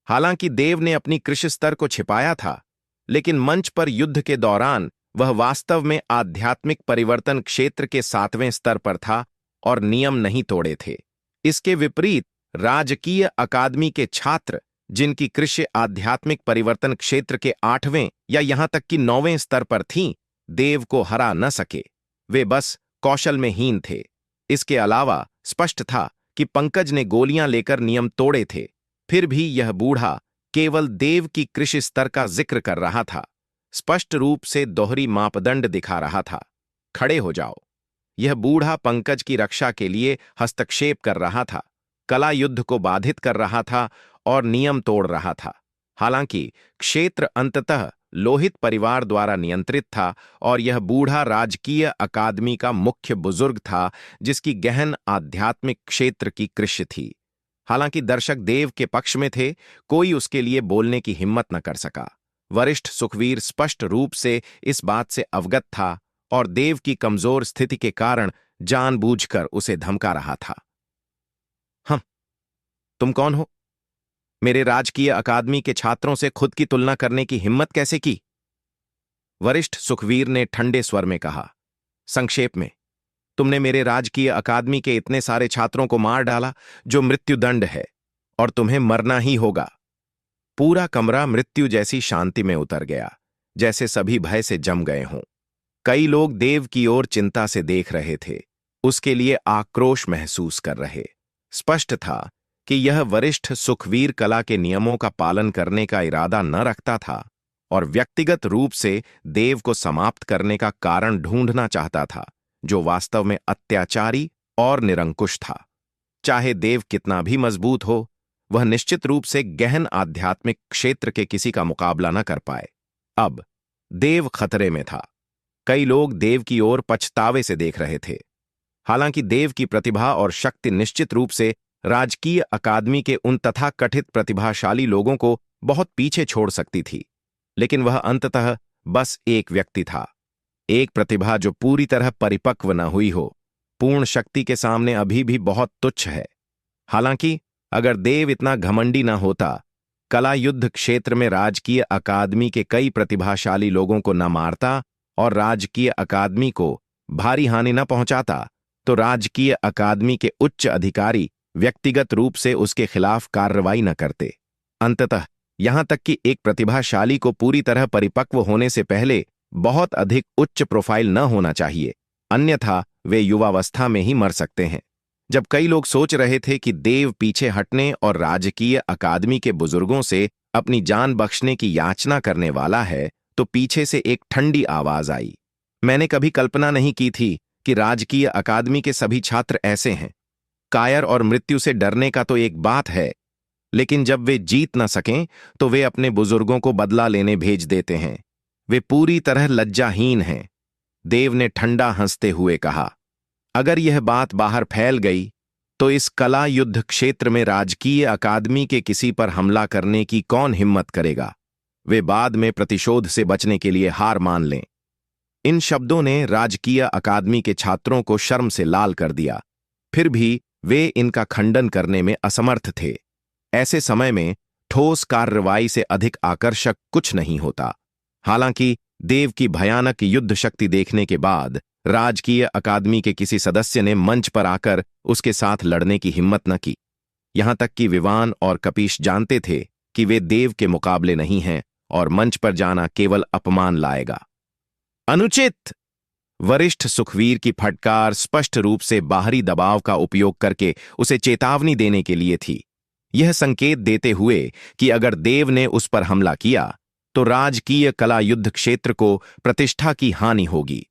हालांकि देव ने अपनी कृषि स्तर को छिपाया था, लेकिन मंच पर युद्ध के दौरान वह वास्तव में आध्यात्मिक परिवर्तन क्षेत्र के 7वें स्तर पर था और नियम नहीं तोड़े थे। इसके विपरीत राजकीय अकादमी के छात्र, जिनकी कृषि आध्यात्मिक परिवर्तन क्षेत्र के 8वें या यहां तक कि 9वें स्तर पर थीं, देव को हरा न सके। वे बस कौशल में हीन थे। इसके अलावा स्पष्ट था कि पंकज ने गोलियां लेकर नियम तोड़े थे, फिर भी यह बूढ़ा केवल देव की कृषि स्तर का जिक्र कर रहा था, स्पष्ट रूप से दोहरी मापदंड दिखा रहा था। खड़े हो जाओ! यह बूढ़ा पंकज की रक्षा के लिए हस्तक्षेप कर रहा था, कला युद्ध को बाधित कर रहा था और नियम तोड़ रहा था। हालांकि क्षेत्र अंततः लोहित परिवार द्वारा नियंत्रित था और यह बूढ़ा राजकीय अकादमी का मुख्य बुजुर्ग था, जिसकी गहन आध्यात्मिक क्षेत्र की कृष्य थी। हालांकि दर्शक देव के पक्ष में थे, कोई उसके लिए बोलने की हिम्मत न कर सका। वरिष्ठ सुखवीर स्पष्ट रूप से इस बात से अवगत था और देव की कमजोर स्थिति के कारण जानबूझकर उसे धमका रहा था। तुम कौन हो? मेरे राजकीय अकादमी के छात्रों से खुद की तुलना करने की हिम्मत कैसे की? वरिष्ठ सुखवीर ने ठंडे स्वर में कहा। संक्षेप में, तुमने मेरे राजकीय अकादमी के इतने सारे छात्रों को मार डाला, जो मृत्युदंड है, और तुम्हें मरना ही होगा। पूरा कमरा मृत्यु जैसी शांति में उतर गया, जैसे सभी भय से जम गए हों। कई लोग देव की ओर चिंता से देख रहे थे, उसके लिए आक्रोश महसूस कर रहे। स्पष्ट था कि यह वरिष्ठ सुखवीर कला के नियमों का पालन करने का इरादा न रखता था और व्यक्तिगत रूप से देव को समाप्त करने का कारण ढूंढना चाहता था, जो वास्तव में अत्याचारी और निरंकुश था। चाहे देव कितना भी मजबूत हो, वह निश्चित रूप से गहन आध्यात्मिक क्षेत्र के किसी का मुकाबला न कर पाए। अब देव खतरे में था। कई लोग देव की ओर पछतावे से देख रहे थे। हालांकि देव की प्रतिभा और शक्ति निश्चित रूप से राजकीय अकादमी के उन तथाकथित प्रतिभाशाली लोगों को बहुत पीछे छोड़ सकती थी, लेकिन वह अंततः बस एक व्यक्ति था, एक प्रतिभा जो पूरी तरह परिपक्व न हुई हो, पूर्ण शक्ति के सामने अभी भी बहुत तुच्छ है। हालांकि अगर देव इतना घमंडी न होता, कला युद्ध क्षेत्र में राजकीय अकादमी के कई प्रतिभाशाली लोगों को न मारता और राजकीय अकादमी को भारी हानि न पहुंचाता, तो राजकीय अकादमी के उच्च अधिकारी व्यक्तिगत रूप से उसके खिलाफ कार्रवाई न करते। अंततः यहां तक कि एक प्रतिभाशाली को पूरी तरह परिपक्व होने से पहले बहुत अधिक उच्च प्रोफाइल न होना चाहिए, अन्यथा वे युवावस्था में ही मर सकते हैं। जब कई लोग सोच रहे थे कि देव पीछे हटने और राजकीय अकादमी के बुजुर्गों से अपनी जान बख्शने की याचना करने वाला है, तो पीछे से एक ठंडी आवाज आई। मैंने कभी कल्पना नहीं की थी कि राजकीय अकादमी के सभी छात्र ऐसे हैं। कायर और मृत्यु से डरने का तो एक बात है, लेकिन जब वे जीत न सकें तो वे अपने बुजुर्गों को बदला लेने भेज देते हैं। वे पूरी तरह लज्जाहीन हैं। देव ने ठंडा हंसते हुए कहा, अगर यह बात बाहर फैल गई तो इस कला युद्ध क्षेत्र में राजकीय अकादमी के किसी पर हमला करने की कौन हिम्मत करेगा। वे बाद में प्रतिशोध से बचने के लिए हार मान लें। इन शब्दों ने राजकीय अकादमी के छात्रों को शर्म से लाल कर दिया। फिर भी वे इनका खंडन करने में असमर्थ थे। ऐसे समय में ठोस कार्रवाई से अधिक आकर्षक कुछ नहीं होता। हालांकि देव की भयानक युद्ध शक्ति देखने के बाद राजकीय अकादमी के किसी सदस्य ने मंच पर आकर उसके साथ लड़ने की हिम्मत न की। यहां तक कि विवान और कपीश जानते थे कि वे देव के मुकाबले नहीं हैं और मंच पर जाना केवल अपमान लाएगा। अनुचित! वरिष्ठ सुखवीर की फटकार स्पष्ट रूप से बाहरी दबाव का उपयोग करके उसे चेतावनी देने के लिए थी। यह संकेत देते हुए कि अगर देव ने उस पर हमला किया तो राजकीय कला युद्ध क्षेत्र को प्रतिष्ठा की हानि होगी।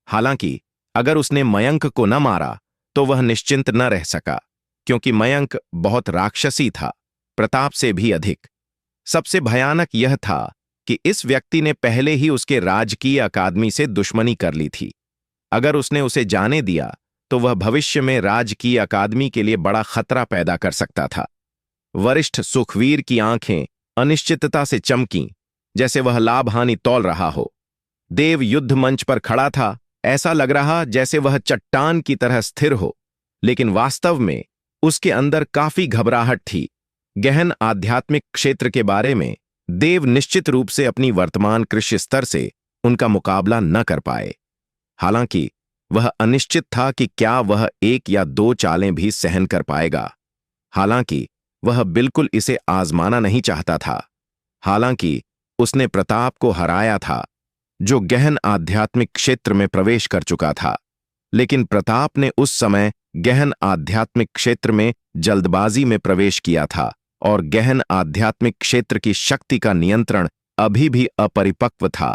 हालांकि अगर उसने मयंक को न मारा तो वह निश्चिंत न रह सका, क्योंकि मयंक बहुत राक्षसी था, प्रताप से भी अधिक। सबसे भयानक यह था कि इस व्यक्ति ने पहले ही उसके राजकीय अकादमी से दुश्मनी कर ली थी। अगर उसने उसे जाने दिया तो वह भविष्य में राजकीय अकादमी के लिए बड़ा खतरा पैदा कर सकता था। वरिष्ठ सुखवीर की आंखें अनिश्चितता से चमकीं, जैसे वह लाभ हानि तौल रहा हो। देव युद्ध मंच पर खड़ा था, ऐसा लग रहा जैसे वह चट्टान की तरह स्थिर हो, लेकिन वास्तव में उसके अंदर काफी घबराहट थी। गहन आध्यात्मिक क्षेत्र के बारे में देव निश्चित रूप से अपनी वर्तमान कृषि स्तर से उनका मुकाबला न कर पाए। हालांकि वह अनिश्चित था कि क्या वह एक या दो चालें भी सहन कर पाएगा। हालांकि वह बिल्कुल इसे आजमाना नहीं चाहता था। हालांकि उसने प्रताप को हराया था, जो गहन आध्यात्मिक क्षेत्र में प्रवेश कर चुका था। लेकिन प्रताप ने उस समय गहन आध्यात्मिक क्षेत्र में जल्दबाजी में प्रवेश किया था और गहन आध्यात्मिक क्षेत्र की शक्ति का नियंत्रण अभी भी अपरिपक्व था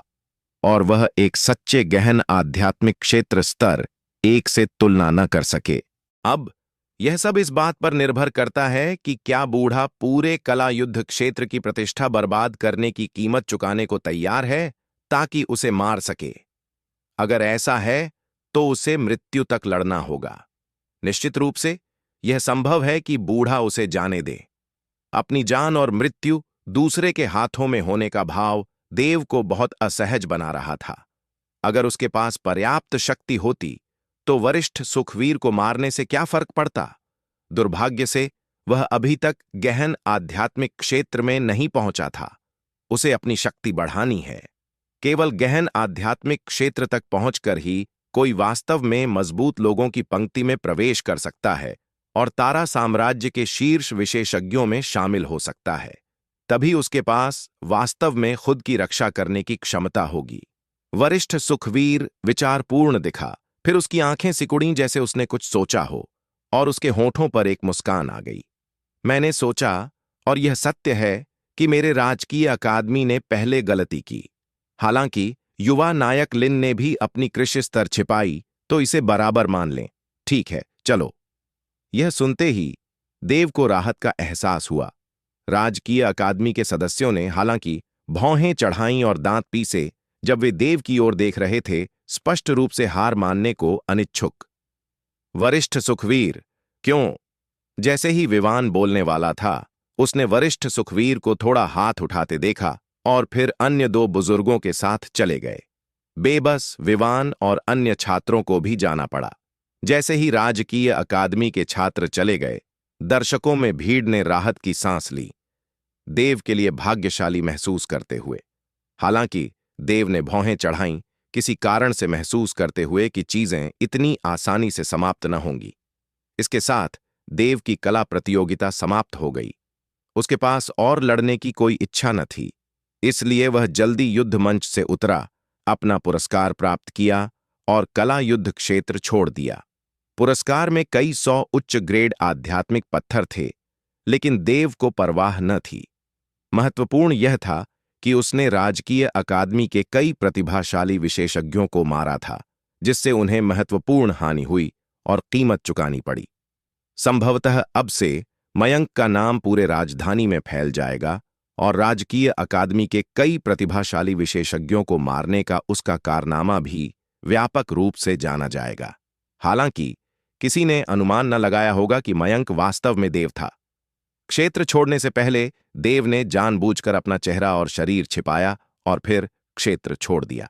और वह एक सच्चे गहन आध्यात्मिक क्षेत्र स्तर एक से तुलना न कर सके। अब यह सब इस बात पर निर्भर करता है कि क्या बूढ़ा पूरे कला युद्ध क्षेत्र की प्रतिष्ठा बर्बाद करने की कीमत चुकाने को तैयार है ताकि उसे मार सके। अगर ऐसा है तो उसे मृत्यु तक लड़ना होगा। निश्चित रूप से यह संभव है कि बूढ़ा उसे जाने दे। अपनी जान और मृत्यु दूसरे के हाथों में होने का भाव देव को बहुत असहज बना रहा था। अगर उसके पास पर्याप्त शक्ति होती तो वरिष्ठ सुखवीर को मारने से क्या फर्क पड़ता। दुर्भाग्य से वह अभी तक गहन आध्यात्मिक क्षेत्र में नहीं पहुंचा था। उसे अपनी शक्ति बढ़ानी है। केवल गहन आध्यात्मिक क्षेत्र तक पहुंचकर ही कोई वास्तव में मजबूत लोगों की पंक्ति में प्रवेश कर सकता है और तारा साम्राज्य के शीर्ष विशेषज्ञों में शामिल हो सकता है। तभी उसके पास वास्तव में खुद की रक्षा करने की क्षमता होगी। वरिष्ठ सुखवीर विचारपूर्ण दिखा, फिर उसकी आंखें सिकुड़ीं जैसे उसने कुछ सोचा हो और उसके होठों पर एक मुस्कान आ गई। मैंने सोचा, और यह सत्य है, कि मेरे राजकीय अकादमी ने पहले गलती की। हालांकि युवा नायक लिन ने भी अपनी कृषि स्तर छिपाई, तो इसे बराबर मान लें। ठीक है, चलो। यह सुनते ही देव को राहत का एहसास हुआ। राजकीय अकादमी के सदस्यों ने हालांकि भौहें चढ़ाईं और दांत पीसे जब वे देव की ओर देख रहे थे, स्पष्ट रूप से हार मानने को अनिच्छुक। वरिष्ठ सुखवीर, क्यों? जैसे ही विवान बोलने वाला था, उसने वरिष्ठ सुखवीर को थोड़ा हाथ उठाते देखा और फिर अन्य दो बुजुर्गों के साथ चले गए। बेबस, विवान और अन्य छात्रों को भी जाना पड़ा। जैसे ही राजकीय अकादमी के छात्र चले गए, दर्शकों में भीड़ ने राहत की सांस ली, देव के लिए भाग्यशाली महसूस करते हुए। हालांकि देव ने भौहें चढ़ाईं, किसी कारण से महसूस करते हुए कि चीजें इतनी आसानी से समाप्त न होंगी। इसके साथ देव की कला प्रतियोगिता समाप्त हो गई। उसके पास और लड़ने की कोई इच्छा न थी, इसलिए वह जल्दी युद्ध मंच से उतरा, अपना पुरस्कार प्राप्त किया और कला युद्ध क्षेत्र छोड़ दिया। पुरस्कार में कई 100 उच्च ग्रेड आध्यात्मिक पत्थर थे, लेकिन देव को परवाह न थी। महत्वपूर्ण यह था कि उसने राजकीय अकादमी के कई प्रतिभाशाली विशेषज्ञों को मारा था, जिससे उन्हें महत्वपूर्ण हानि हुई और कीमत चुकानी पड़ी। संभवतः अब से मयंक का नाम पूरे राजधानी में फैल जाएगा और राजकीय अकादमी के कई प्रतिभाशाली विशेषज्ञों को मारने का उसका कारनामा भी व्यापक रूप से जाना जाएगा। हालांकि किसी ने अनुमान न लगाया होगा कि मयंक वास्तव में देव था। क्षेत्र छोड़ने से पहले देव ने जानबूझकर अपना चेहरा और शरीर छिपाया और फिर क्षेत्र छोड़ दिया।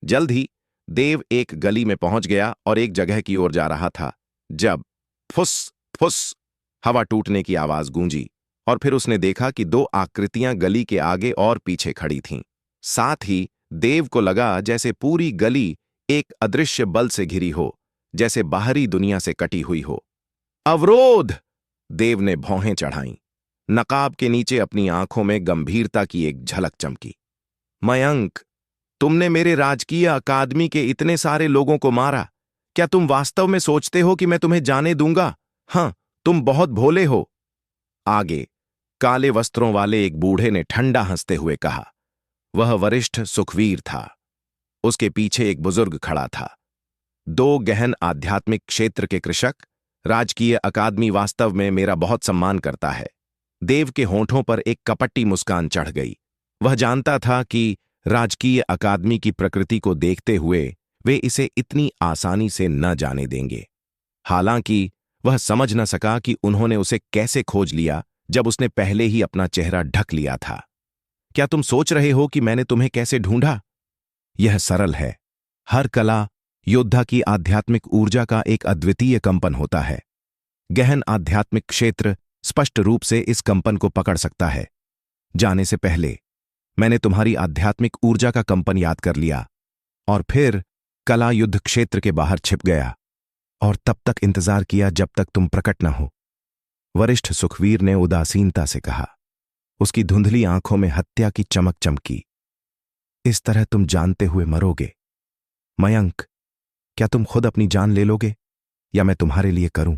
जल्द ही देव एक गली में पहुंच गया और एक जगह की ओर जा रहा था जब फुस फुस हवा टूटने की आवाज गूंजी और फिर उसने देखा कि दो आकृतियां गली के आगे और पीछे खड़ी थीं। साथ ही देव को लगा जैसे पूरी गली एक अदृश्य बल से घिरी हो, जैसे बाहरी दुनिया से कटी हुई हो। अवरोध! देव ने भौहें चढ़ाईं। नकाब के नीचे अपनी आंखों में गंभीरता की एक झलक चमकी। मयंक, तुमने मेरे राजकीय अकादमी के इतने सारे लोगों को मारा। क्या तुम वास्तव में सोचते हो कि मैं तुम्हें जाने दूंगा? हाँ, तुम बहुत भोले हो। आगे काले वस्त्रों वाले एक बूढ़े ने ठंडा हंसते हुए कहा। वह वरिष्ठ सुखवीर था। उसके पीछे एक बुजुर्ग खड़ा था। दो गहन आध्यात्मिक क्षेत्र के कृषक। राजकीय अकादमी वास्तव में मेरा बहुत सम्मान करता है। देव के होंठों पर एक कपटी मुस्कान चढ़ गई। वह जानता था कि राजकीय अकादमी की प्रकृति को देखते हुए वे इसे इतनी आसानी से न जाने देंगे। हालांकि वह समझ न सका कि उन्होंने उसे कैसे खोज लिया जब उसने पहले ही अपना चेहरा ढक लिया था। क्या तुम सोच रहे हो कि मैंने तुम्हें कैसे ढूंढा? यह सरल है। हर कला योद्धा की आध्यात्मिक ऊर्जा का एक अद्वितीय कंपन होता है। गहन आध्यात्मिक क्षेत्र स्पष्ट रूप से इस कंपन को पकड़ सकता है। जाने से पहले मैंने तुम्हारी आध्यात्मिक ऊर्जा का कंपन याद कर लिया और फिर कला युद्ध क्षेत्र के बाहर छिप गया और तब तक इंतजार किया जब तक तुम प्रकट न हो। वरिष्ठ सुखवीर ने उदासीनता से कहा। उसकी धुंधली आंखों में हत्या की चमक चमकी। इस तरह तुम जानते हुए मरोगे। मयंक, क्या तुम खुद अपनी जान ले लोगे या मैं तुम्हारे लिए करूं?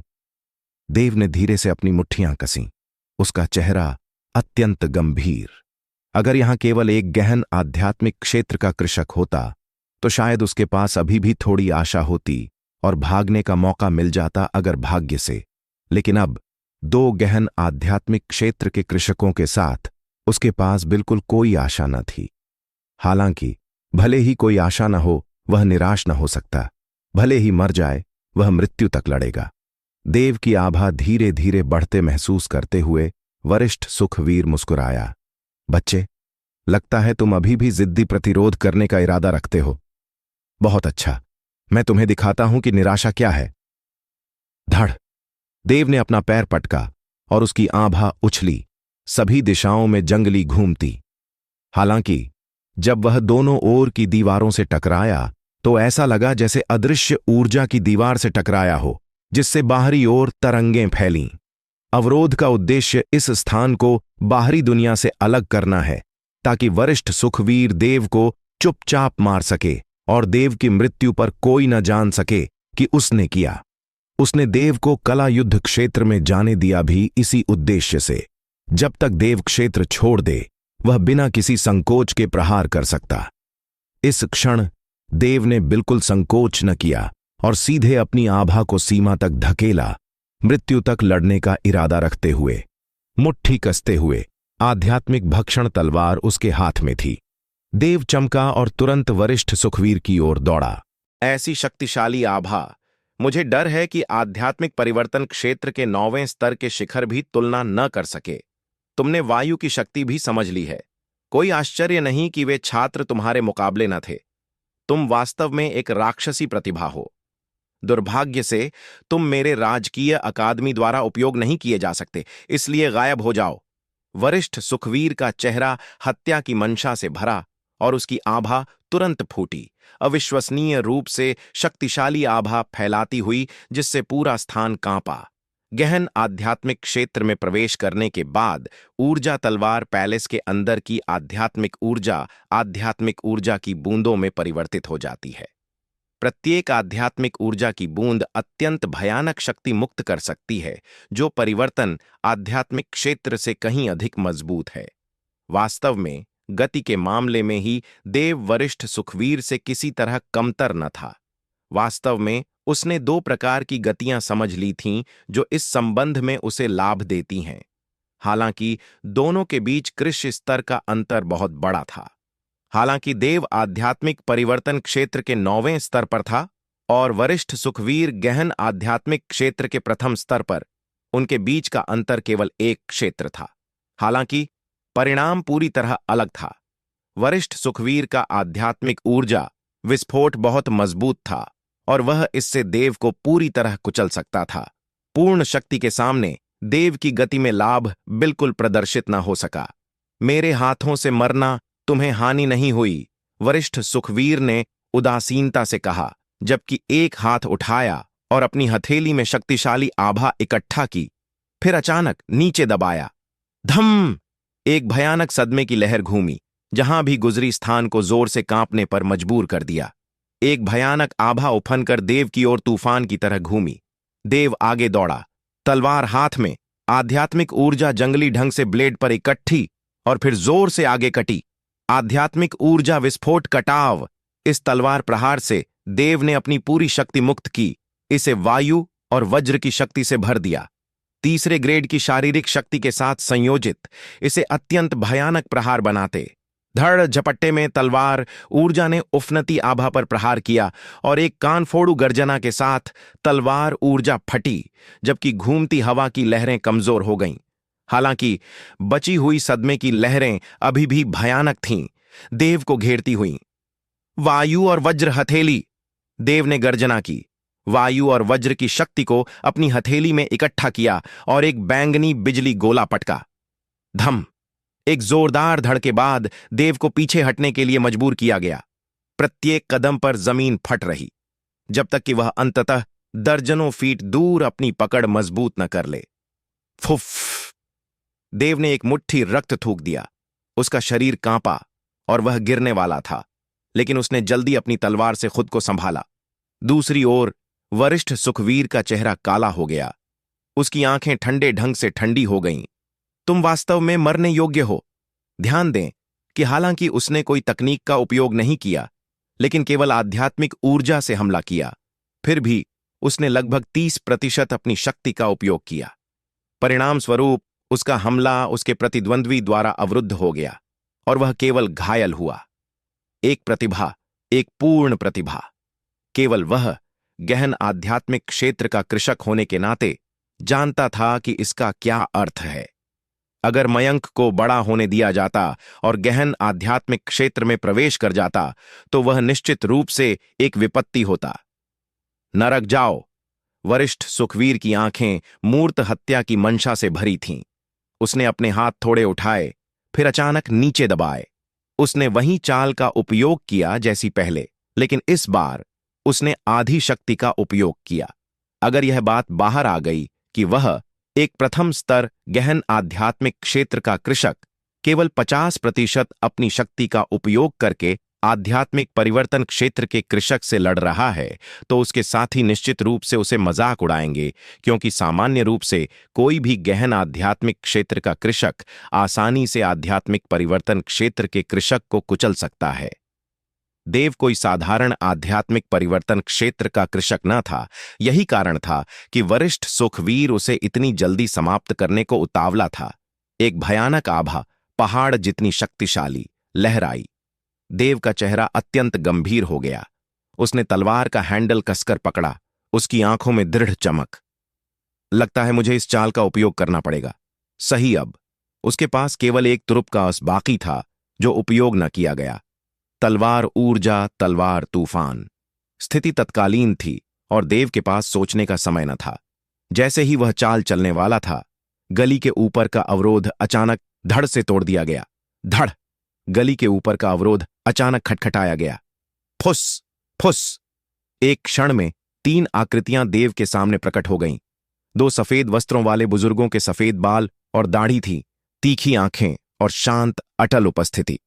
देव ने धीरे से अपनी मुट्ठियां कसीं। उसका चेहरा अत्यंत गंभीर। अगर यहां केवल एक गहन आध्यात्मिक क्षेत्र का कृषक होता तो शायद उसके पास अभी भी थोड़ी आशा होती और भागने का मौका मिल जाता अगर भाग्य से। लेकिन अब दो गहन आध्यात्मिक क्षेत्र के कृषकों के साथ उसके पास बिल्कुल कोई आशा न थी। हालांकि भले ही कोई आशा न हो, वह निराश न हो सकता। भले ही मर जाए, वह मृत्यु तक लड़ेगा। देव की आभा धीरे धीरे बढ़ते महसूस करते हुए वरिष्ठ सुखवीर मुस्कुराया। बच्चे, लगता है तुम अभी भी जिद्दी प्रतिरोध करने का इरादा रखते हो। बहुत अच्छा, मैं तुम्हें दिखाता हूं कि निराशा क्या है। धड़! देव ने अपना पैर पटका और उसकी आभा उछली, सभी दिशाओं में जंगली घूमती। हालांकि जब वह दोनों ओर की दीवारों से टकराया तो ऐसा लगा जैसे अदृश्य ऊर्जा की दीवार से टकराया हो, जिससे बाहरी ओर तरंगें फैलीं। अवरोध का उद्देश्य इस स्थान को बाहरी दुनिया से अलग करना है, ताकि वरिष्ठ सुखवीर देव को चुपचाप मार सके और देव की मृत्यु पर कोई न जान सके कि उसने किया। उसने देव को कला युद्ध क्षेत्र में जाने दिया भी इसी उद्देश्य से। जब तक देव क्षेत्र छोड़ दे, वह बिना किसी संकोच के प्रहार कर सकता। इस क्षण देव ने बिल्कुल संकोच न किया और सीधे अपनी आभा को सीमा तक धकेला, मृत्यु तक लड़ने का इरादा रखते हुए। मुट्ठी कसते हुए आध्यात्मिक भक्षण तलवार उसके हाथ में थी। देव चमका और तुरंत वरिष्ठ सुखवीर की ओर दौड़ा। ऐसी शक्तिशाली आभा, मुझे डर है कि आध्यात्मिक परिवर्तन क्षेत्र के 9वें स्तर के शिखर भी तुलना न कर सके। तुमने वायु की शक्ति भी समझ ली है। कोई आश्चर्य नहीं कि वे छात्र तुम्हारे मुकाबले न थे। तुम वास्तव में एक राक्षसी प्रतिभा हो। दुर्भाग्य से तुम मेरे राजकीय अकादमी द्वारा उपयोग नहीं किए जा सकते, इसलिए गायब हो जाओ। वरिष्ठ सुखवीर का चेहरा हत्या की मंशा से भरा और उसकी आभा तुरंत फूटी, अविश्वसनीय रूप से शक्तिशाली आभा फैलाती हुई जिससे पूरा स्थान कांपा। गहन आध्यात्मिक क्षेत्र में प्रवेश करने के बाद ऊर्जा तलवार पैलेस के अंदर की आध्यात्मिक ऊर्जा की बूंदों में परिवर्तित हो जाती है। प्रत्येक आध्यात्मिक ऊर्जा की बूंद अत्यंत भयानक शक्ति मुक्त कर सकती है, जो परिवर्तन आध्यात्मिक क्षेत्र से कहीं अधिक मजबूत है। वास्तव में गति के मामले में ही देव वरिष्ठ सुखवीर से किसी तरह कमतर न था। वास्तव में उसने दो प्रकार की गतियां समझ ली थीं जो इस संबंध में उसे लाभ देती हैं। हालांकि दोनों के बीच कृष्ण स्तर का अंतर बहुत बड़ा था। हालांकि देव आध्यात्मिक परिवर्तन क्षेत्र के 9वें स्तर पर था और वरिष्ठ सुखवीर गहन आध्यात्मिक क्षेत्र के प्रथम स्तर पर, उनके बीच का अंतर केवल एक क्षेत्र था। हालांकि परिणाम पूरी तरह अलग था। वरिष्ठ सुखवीर का आध्यात्मिक ऊर्जा विस्फोट बहुत मजबूत था और वह इससे देव को पूरी तरह कुचल सकता था। पूर्ण शक्ति के सामने देव की गति में लाभ बिल्कुल प्रदर्शित न हो सका। मेरे हाथों से मरना तुम्हें हानि नहीं हुई, वरिष्ठ सुखवीर ने उदासीनता से कहा, जबकि एक हाथ उठाया और अपनी हथेली में शक्तिशाली आभा इकट्ठा की, फिर अचानक नीचे दबाया। धम! एक भयानक सदमे की लहर घूमी, जहां भी गुजरी स्थान को जोर से कांपने पर मजबूर कर दिया। एक भयानक आभा उफनकर देव की ओर तूफान की तरह घूमी। देव आगे दौड़ा, तलवार हाथ में। आध्यात्मिक ऊर्जा जंगली ढंग से ब्लेड पर इकट्ठी और फिर जोर से आगे कटी। आध्यात्मिक ऊर्जा विस्फोट कटाव। इस तलवार प्रहार से देव ने अपनी पूरी शक्ति मुक्त की, इसे वायु और वज्र की शक्ति से भर दिया। तीसरे ग्रेड की शारीरिक शक्ति के साथ संयोजित इसे अत्यंत भयानक प्रहार बनाते। धड़ झपट्टे में तलवार ऊर्जा ने उफनती आभा पर प्रहार किया और एक कानफोड़ू गर्जना के साथ तलवार ऊर्जा फटी, जबकि घूमती हवा की लहरें कमजोर हो गईं। हालांकि बची हुई सदमे की लहरें अभी भी भयानक थीं, देव को घेरती हुईं। वायु और वज्र हथेली, देव ने गर्जना की। वायु और वज्र की शक्ति को अपनी हथेली में इकट्ठा किया और एक बैंगनी बिजली गोला पटका। धम! एक जोरदार धड़ के बाद देव को पीछे हटने के लिए मजबूर किया गया। प्रत्येक कदम पर जमीन फट रही, जब तक कि वह अंततः दर्जनों फीट दूर अपनी पकड़ मजबूत न कर ले। फुफ! देव ने एक मुट्ठी रक्त थूक दिया। उसका शरीर कांपा और वह गिरने वाला था, लेकिन उसने जल्दी अपनी तलवार से खुद को संभाला। दूसरी ओर वरिष्ठ सुखवीर का चेहरा काला हो गया। उसकी आंखें ठंडे ढंग से ठंडी हो गईं। तुम वास्तव में मरने योग्य हो। ध्यान दें कि हालांकि उसने कोई तकनीक का उपयोग नहीं किया, लेकिन केवल आध्यात्मिक ऊर्जा से हमला किया, फिर भी उसने लगभग 30% अपनी शक्ति का उपयोग किया। परिणाम स्वरूप उसका हमला उसके प्रतिद्वंद्वी द्वारा अवरुद्ध हो गया और वह केवल घायल हुआ। एक प्रतिभा, एक पूर्ण प्रतिभा। केवल वह गहन आध्यात्मिक क्षेत्र का कृषक होने के नाते जानता था कि इसका क्या अर्थ है। अगर मयंक को बड़ा होने दिया जाता और गहन आध्यात्मिक क्षेत्र में प्रवेश कर जाता तो वह निश्चित रूप से एक विपत्ति होता। नरक जाओ! वरिष्ठ सुखवीर की आंखें मूर्त हत्या की मंशा से भरी थीं। उसने अपने हाथ थोड़े उठाए, फिर अचानक नीचे दबाए। उसने वही चाल का उपयोग किया जैसी पहले, लेकिन इस बार उसने आधी शक्ति का उपयोग किया। अगर यह बात बाहर आ गई कि वह एक प्रथम स्तर गहन आध्यात्मिक क्षेत्र का कृषक केवल 50% अपनी शक्ति का उपयोग करके आध्यात्मिक परिवर्तन क्षेत्र के कृषक से लड़ रहा है, तो उसके साथी निश्चित रूप से उसे मजाक उड़ाएंगे, क्योंकि सामान्य रूप से कोई भी गहन आध्यात्मिक क्षेत्र का कृषक आसानी से आध्यात्मिक परिवर्तन क्षेत्र के कृषक को कुचल सकता है। देव कोई साधारण आध्यात्मिक परिवर्तन क्षेत्र का कृषक न था। यही कारण था कि वरिष्ठ सुखवीर उसे इतनी जल्दी समाप्त करने को उतावला था। एक भयानक आभा पहाड़ जितनी शक्तिशाली लहराई। देव का चेहरा अत्यंत गंभीर हो गया। उसने तलवार का हैंडल कसकर पकड़ा, उसकी आंखों में दृढ़ चमक। लगता है मुझे इस चाल का उपयोग करना पड़ेगा। सही, अब उसके पास केवल एक तुरुप का अस बाकी था जो उपयोग न किया गया। तलवार ऊर्जा, तलवार तूफान। स्थिति तत्कालीन थी और देव के पास सोचने का समय न था। जैसे ही वह चाल चलने वाला था, गली के ऊपर का अवरोध अचानक धड़ से तोड़ दिया गया। धड़! गली के ऊपर का अवरोध अचानक खटखटाया गया। फुस फुस! एक क्षण में 3 आकृतियां देव के सामने प्रकट हो गईं। 2 सफेद वस्त्रों वाले बुजुर्गों के सफेद बाल और दाढ़ी थी, तीखी आंखें और शांत अटल उपस्थिति।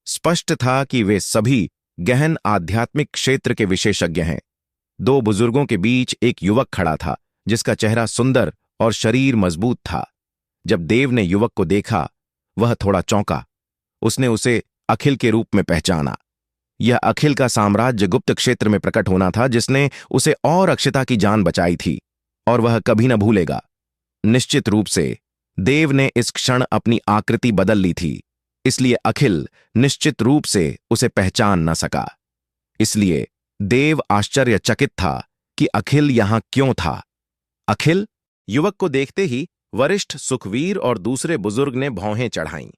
स्पष्ट था कि वे सभी गहन आध्यात्मिक क्षेत्र के विशेषज्ञ हैं। 2 बुजुर्गों के बीच एक युवक खड़ा था, जिसका चेहरा सुंदर और शरीर मजबूत था। जब देव ने युवक को देखा, वह थोड़ा चौंका। उसने उसे अखिल के रूप में पहचाना। यह अखिल का साम्राज्य गुप्त क्षेत्र में प्रकट होना था, जिसने उसे और अक्षता की जान बचाई थी, और वह कभी न भूलेगा। निश्चित रूप से देव ने इस क्षण अपनी आकृति बदल ली थी, इसलिए अखिल निश्चित रूप से उसे पहचान न सका। इसलिए देव आश्चर्यचकित था कि अखिल यहां क्यों था। अखिल! युवक को देखते ही वरिष्ठ सुखवीर और दूसरे बुजुर्ग ने भौहें चढ़ाईं।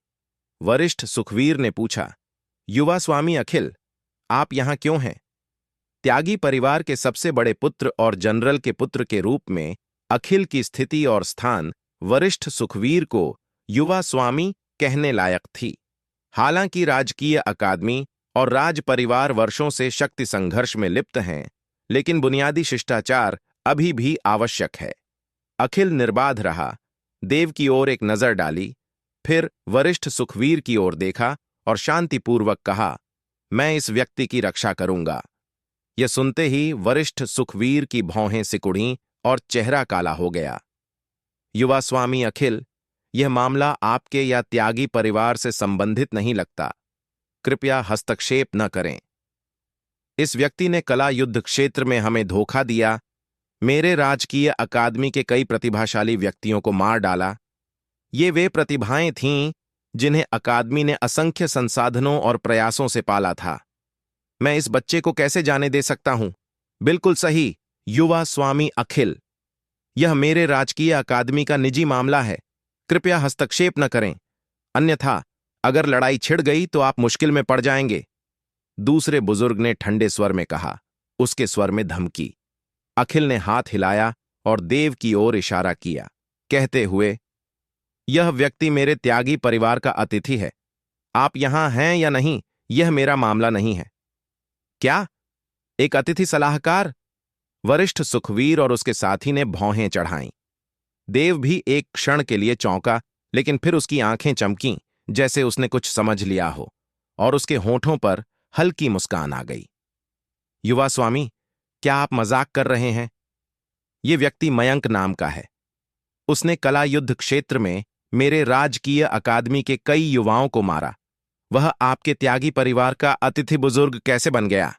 वरिष्ठ सुखवीर ने पूछा, युवा स्वामी अखिल, आप यहां क्यों हैं? त्यागी परिवार के सबसे बड़े पुत्र और जनरल के पुत्र के रूप में अखिल की स्थिति और स्थान वरिष्ठ सुखवीर को युवा स्वामी कहने लायक थी। हालांकि राजकीय अकादमी और राज परिवार वर्षों से शक्ति संघर्ष में लिप्त हैं, लेकिन बुनियादी शिष्टाचार अभी भी आवश्यक है। अखिल निर्बाध रहा, देव की ओर एक नजर डाली, फिर वरिष्ठ सुखवीर की ओर देखा और शांतिपूर्वक कहा, मैं इस व्यक्ति की रक्षा करूंगा। यह सुनते ही वरिष्ठ सुखवीर की भौहें सिकुड़ीं और चेहरा काला हो गया। युवा स्वामी अखिल, यह मामला आपके या त्यागी परिवार से संबंधित नहीं लगता। कृपया हस्तक्षेप न करें। इस व्यक्ति ने कला युद्ध क्षेत्र में हमें धोखा दिया, मेरे राजकीय अकादमी के कई प्रतिभाशाली व्यक्तियों को मार डाला। ये वे प्रतिभाएं थीं जिन्हें अकादमी ने असंख्य संसाधनों और प्रयासों से पाला था। मैं इस बच्चे को कैसे जाने दे सकता हूं? बिल्कुल सही, युवा स्वामी अखिल। यह मेरे राजकीय अकादमी का निजी मामला है। कृपया हस्तक्षेप न करें, अन्यथा अगर लड़ाई छिड़ गई तो आप मुश्किल में पड़ जाएंगे। दूसरे बुजुर्ग ने ठंडे स्वर में कहा, उसके स्वर में धमकी। अखिल ने हाथ हिलाया और देव की ओर इशारा किया, कहते हुए, यह व्यक्ति मेरे त्यागी परिवार का अतिथि है। आप यहां हैं या नहीं, यह मेरा मामला नहीं है। क्या? एक अतिथि सलाहकार? वरिष्ठ सुखवीर और उसके साथी ने भौहें चढ़ाईं। देव भी एक क्षण के लिए चौंका, लेकिन फिर उसकी आंखें चमकीं, जैसे उसने कुछ समझ लिया हो, और उसके होठों पर हल्की मुस्कान आ गई। युवा स्वामी, क्या आप मजाक कर रहे हैं? यह व्यक्ति मयंक नाम का है। उसने कला युद्ध क्षेत्र में मेरे राजकीय अकादमी के कई युवाओं को मारा। वह आपके त्यागी परिवार का अतिथि बुजुर्ग कैसे बन गया?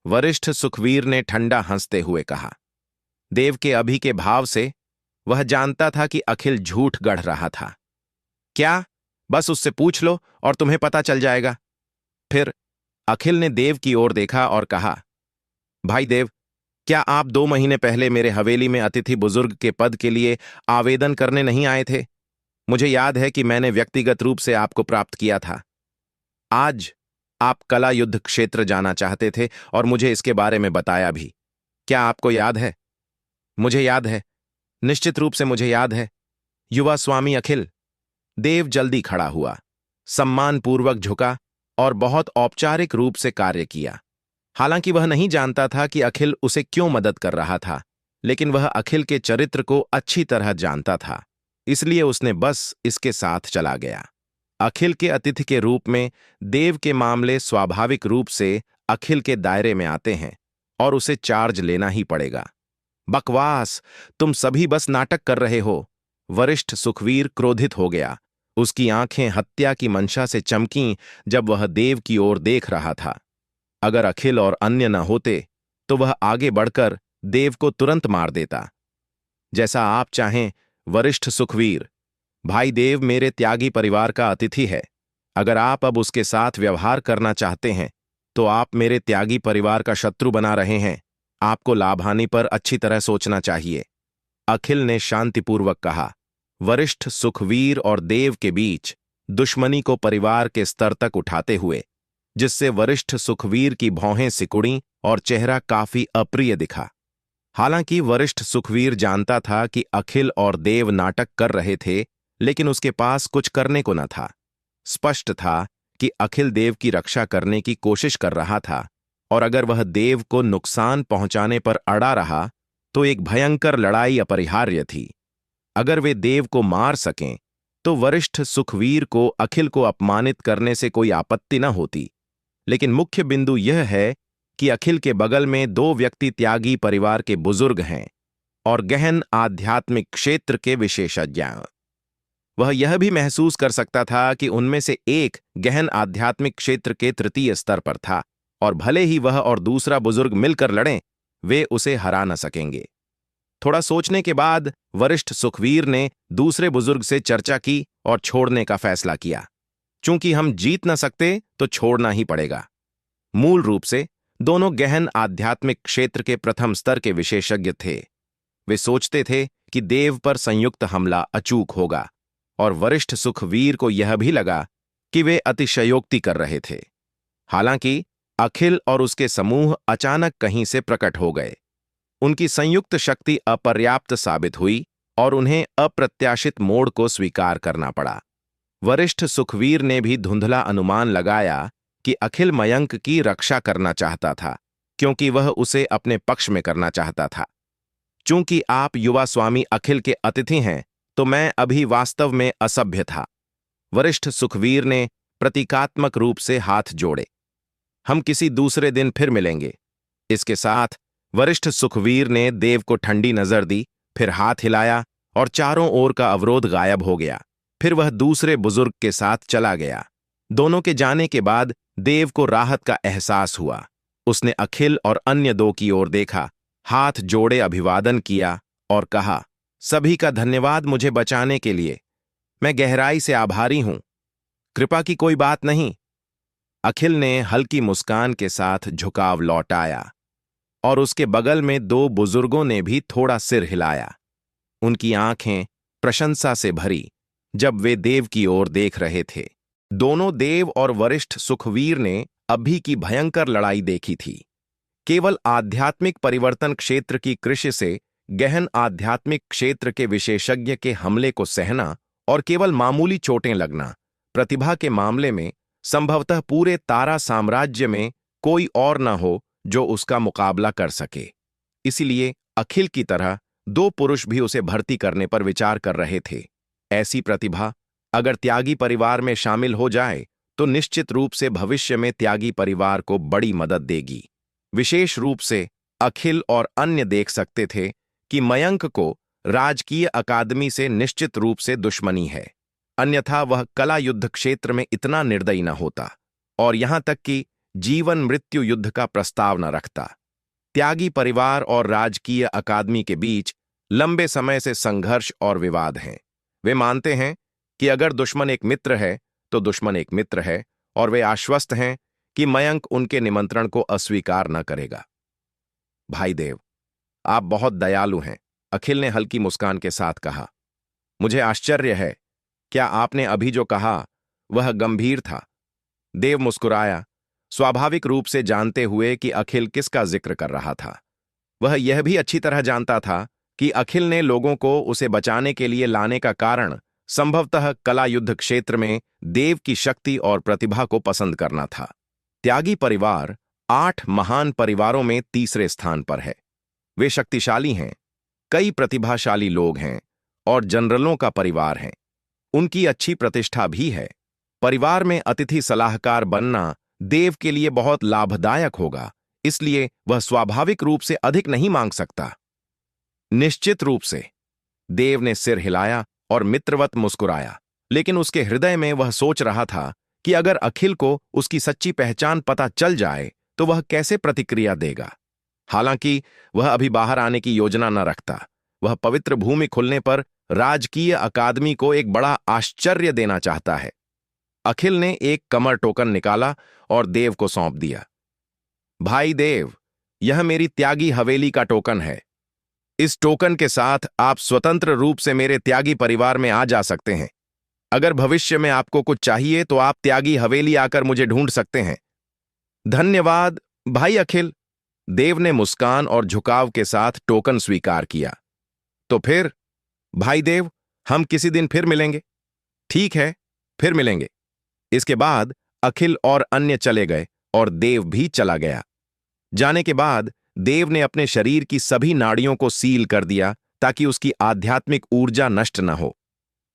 वरिष्ठ सुखवीर ने ठंडा हंसते हुए कहा। देव के अभी के भाव से वह जानता था कि अखिल झूठ गढ़ रहा था। क्या? बस उससे पूछ लो और तुम्हें पता चल जाएगा। फिर अखिल ने देव की ओर देखा और कहा, भाई देव, क्या आप 2 महीने पहले मेरे हवेली में अतिथि बुजुर्ग के पद के लिए आवेदन करने नहीं आए थे? मुझे याद है कि मैंने व्यक्तिगत रूप से आपको प्राप्त किया था। आज आप कला युद्ध क्षेत्र जाना चाहते थे और मुझे इसके बारे में बताया भी। क्या आपको याद है? मुझे याद है, निश्चित रूप से मुझे याद है, युवा स्वामी अखिल। देव जल्दी खड़ा हुआ, सम्मानपूर्वक झुका और बहुत औपचारिक रूप से कार्य किया। हालांकि वह नहीं जानता था कि अखिल उसे क्यों मदद कर रहा था, लेकिन वह अखिल के चरित्र को अच्छी तरह जानता था, इसलिए उसने बस इसके साथ चला गया। अखिल के अतिथि के रूप में देव के मामले स्वाभाविक रूप से अखिल के दायरे में आते हैं और उसे चार्ज लेना ही पड़ेगा। बकवास, तुम सभी बस नाटक कर रहे हो। वरिष्ठ सुखवीर क्रोधित हो गया। उसकी आंखें हत्या की मंशा से चमकीं जब वह देव की ओर देख रहा था। अगर अखिल और अन्य न होते तो वह आगे बढ़कर देव को तुरंत मार देता। जैसा आप चाहें, वरिष्ठ सुखवीर। भाई देव मेरे त्यागी परिवार का अतिथि है। अगर आप अब उसके साथ व्यवहार करना चाहते हैं तो आप मेरे त्यागी परिवार का शत्रु बना रहे हैं। आपको लाभ-हानि पर अच्छी तरह सोचना चाहिए। अखिल ने शांतिपूर्वक कहा। वरिष्ठ सुखवीर और देव के बीच दुश्मनी को परिवार के स्तर तक उठाते हुए, जिससे वरिष्ठ सुखवीर की भौहें सिकुड़ी और चेहरा काफी अप्रिय दिखा। हालांकि वरिष्ठ सुखवीर जानता था कि अखिल और देव नाटक कर रहे थे, लेकिन उसके पास कुछ करने को न था। स्पष्ट था कि अखिल देव की रक्षा करने की कोशिश कर रहा था, और अगर वह देव को नुकसान पहुंचाने पर अड़ा रहा तो एक भयंकर लड़ाई अपरिहार्य थी। अगर वे देव को मार सकें तो वरिष्ठ सुखवीर को अखिल को अपमानित करने से कोई आपत्ति न होती, लेकिन मुख्य बिंदु यह है कि अखिल के बगल में दो व्यक्ति त्यागी परिवार के बुजुर्ग हैं और गहन आध्यात्मिक क्षेत्र के विशेषज्ञ। वह यह भी महसूस कर सकता था कि उनमें से एक गहन आध्यात्मिक क्षेत्र के तृतीय स्तर पर था, और भले ही वह और दूसरा बुजुर्ग मिलकर लड़ें, वे उसे हरा न सकेंगे। थोड़ा सोचने के बाद वरिष्ठ सुखवीर ने दूसरे बुजुर्ग से चर्चा की और छोड़ने का फैसला किया। चूंकि हम जीत न सकते तो छोड़ना ही पड़ेगा। मूल रूप से दोनों गहन आध्यात्मिक क्षेत्र के प्रथम स्तर के विशेषज्ञ थे। वे सोचते थे कि देव पर संयुक्त हमला अचूक होगा, और वरिष्ठ सुखवीर को यह भी लगा कि वे अतिशयोक्ति कर रहे थे। हालांकि अखिल और उसके समूह अचानक कहीं से प्रकट हो गए। उनकी संयुक्त शक्ति अपर्याप्त साबित हुई और उन्हें अप्रत्याशित मोड़ को स्वीकार करना पड़ा। वरिष्ठ सुखवीर ने भी धुंधला अनुमान लगाया कि अखिल मयंक की रक्षा करना चाहता था, क्योंकि वह उसे अपने पक्ष में करना चाहता था। चूंकि आप युवा स्वामी अखिल के अतिथि हैं, तो मैं अभी वास्तव में असभ्य था। वरिष्ठ सुखवीर ने प्रतीकात्मक रूप से हाथ जोड़े। हम किसी दूसरे दिन फिर मिलेंगे। इसके साथ वरिष्ठ सुखवीर ने देव को ठंडी नजर दी, फिर हाथ हिलाया और चारों ओर का अवरोध गायब हो गया। फिर वह दूसरे बुजुर्ग के साथ चला गया। दोनों के जाने के बाद देव को राहत का एहसास हुआ। उसने अखिल और अन्य दो की ओर देखा, हाथ जोड़े अभिवादन किया और कहा, सभी का धन्यवाद मुझे बचाने के लिए। मैं गहराई से आभारी हूं। कृपा की कोई बात नहीं। अखिल ने हल्की मुस्कान के साथ झुकाव लौटाया, और उसके बगल में दो बुजुर्गों ने भी थोड़ा सिर हिलाया। उनकी आंखें प्रशंसा से भरी जब वे देव की ओर देख रहे थे। दोनों देव और वरिष्ठ सुखवीर ने अभी की भयंकर लड़ाई देखी थी। केवल आध्यात्मिक परिवर्तन क्षेत्र की कृषि से गहन आध्यात्मिक क्षेत्र के विशेषज्ञ के हमले को सहना और केवल मामूली चोटें लगना। प्रतिभा के मामले में संभवतः पूरे तारा साम्राज्य में कोई और न हो जो उसका मुकाबला कर सके। इसीलिए अखिल की तरह दो पुरुष भी उसे भर्ती करने पर विचार कर रहे थे। ऐसी प्रतिभा अगर त्यागी परिवार में शामिल हो जाए तो निश्चित रूप से भविष्य में त्यागी परिवार को बड़ी मदद देगी। विशेष रूप से अखिल और अन्य देख सकते थे कि मयंक को राजकीय अकादमी से निश्चित रूप से दुश्मनी है, अन्यथा वह कला युद्ध क्षेत्र में इतना निर्दयी न होता, और यहां तक कि जीवन मृत्यु युद्ध का प्रस्ताव न रखता। त्यागी परिवार और राजकीय अकादमी के बीच लंबे समय से संघर्ष और विवाद हैं। वे मानते हैं कि अगर दुश्मन एक मित्र है तो दुश्मन एक मित्र है, और वे आश्वस्त हैं कि मयंक उनके निमंत्रण को अस्वीकार न करेगा। भाई देव, आप बहुत दयालु हैं, अखिल ने हल्की मुस्कान के साथ कहा। मुझे आश्चर्य है, क्या आपने अभी जो कहा वह गंभीर था? देव मुस्कुराया, स्वाभाविक रूप से जानते हुए कि अखिल किसका जिक्र कर रहा था। वह यह भी अच्छी तरह जानता था कि अखिल ने लोगों को उसे बचाने के लिए लाने का कारण संभवतः कला युद्ध क्षेत्र में देव की शक्ति और प्रतिभा को पसंद करना था। त्यागी परिवार 8 महान परिवारों में तीसरे स्थान पर है। वे शक्तिशाली हैं, कई प्रतिभाशाली लोग हैं और जनरलों का परिवार है। उनकी अच्छी प्रतिष्ठा भी है। परिवार में अतिथि सलाहकार बनना देव के लिए बहुत लाभदायक होगा, इसलिए वह स्वाभाविक रूप से अधिक नहीं मांग सकता। निश्चित रूप से, देव ने सिर हिलाया और मित्रवत मुस्कुराया, लेकिन उसके हृदय में वह सोच रहा था कि अगर अखिल को उसकी सच्ची पहचान पता चल जाए तो वह कैसे प्रतिक्रिया देगा। हालांकि वह अभी बाहर आने की योजना न रखता। वह पवित्र भूमि खुलने पर राजकीय अकादमी को एक बड़ा आश्चर्य देना चाहता है। अखिल ने एक कमर टोकन निकाला और देव को सौंप दिया। भाई देव, यह मेरी त्यागी हवेली का टोकन है। इस टोकन के साथ आप स्वतंत्र रूप से मेरे त्यागी परिवार में आ जा सकते हैं। अगर भविष्य में आपको कुछ चाहिए तो आप त्यागी हवेली आकर मुझे ढूंढ सकते हैं। धन्यवाद भाई अखिल। देव ने मुस्कान और झुकाव के साथ टोकन स्वीकार किया। तो फिर भाई देव, हम किसी दिन फिर मिलेंगे। ठीक है, फिर मिलेंगे। इसके बाद अखिल और अन्य चले गए और देव भी चला गया। जाने के बाद देव ने अपने शरीर की सभी नाड़ियों को सील कर दिया ताकि उसकी आध्यात्मिक ऊर्जा नष्ट न हो।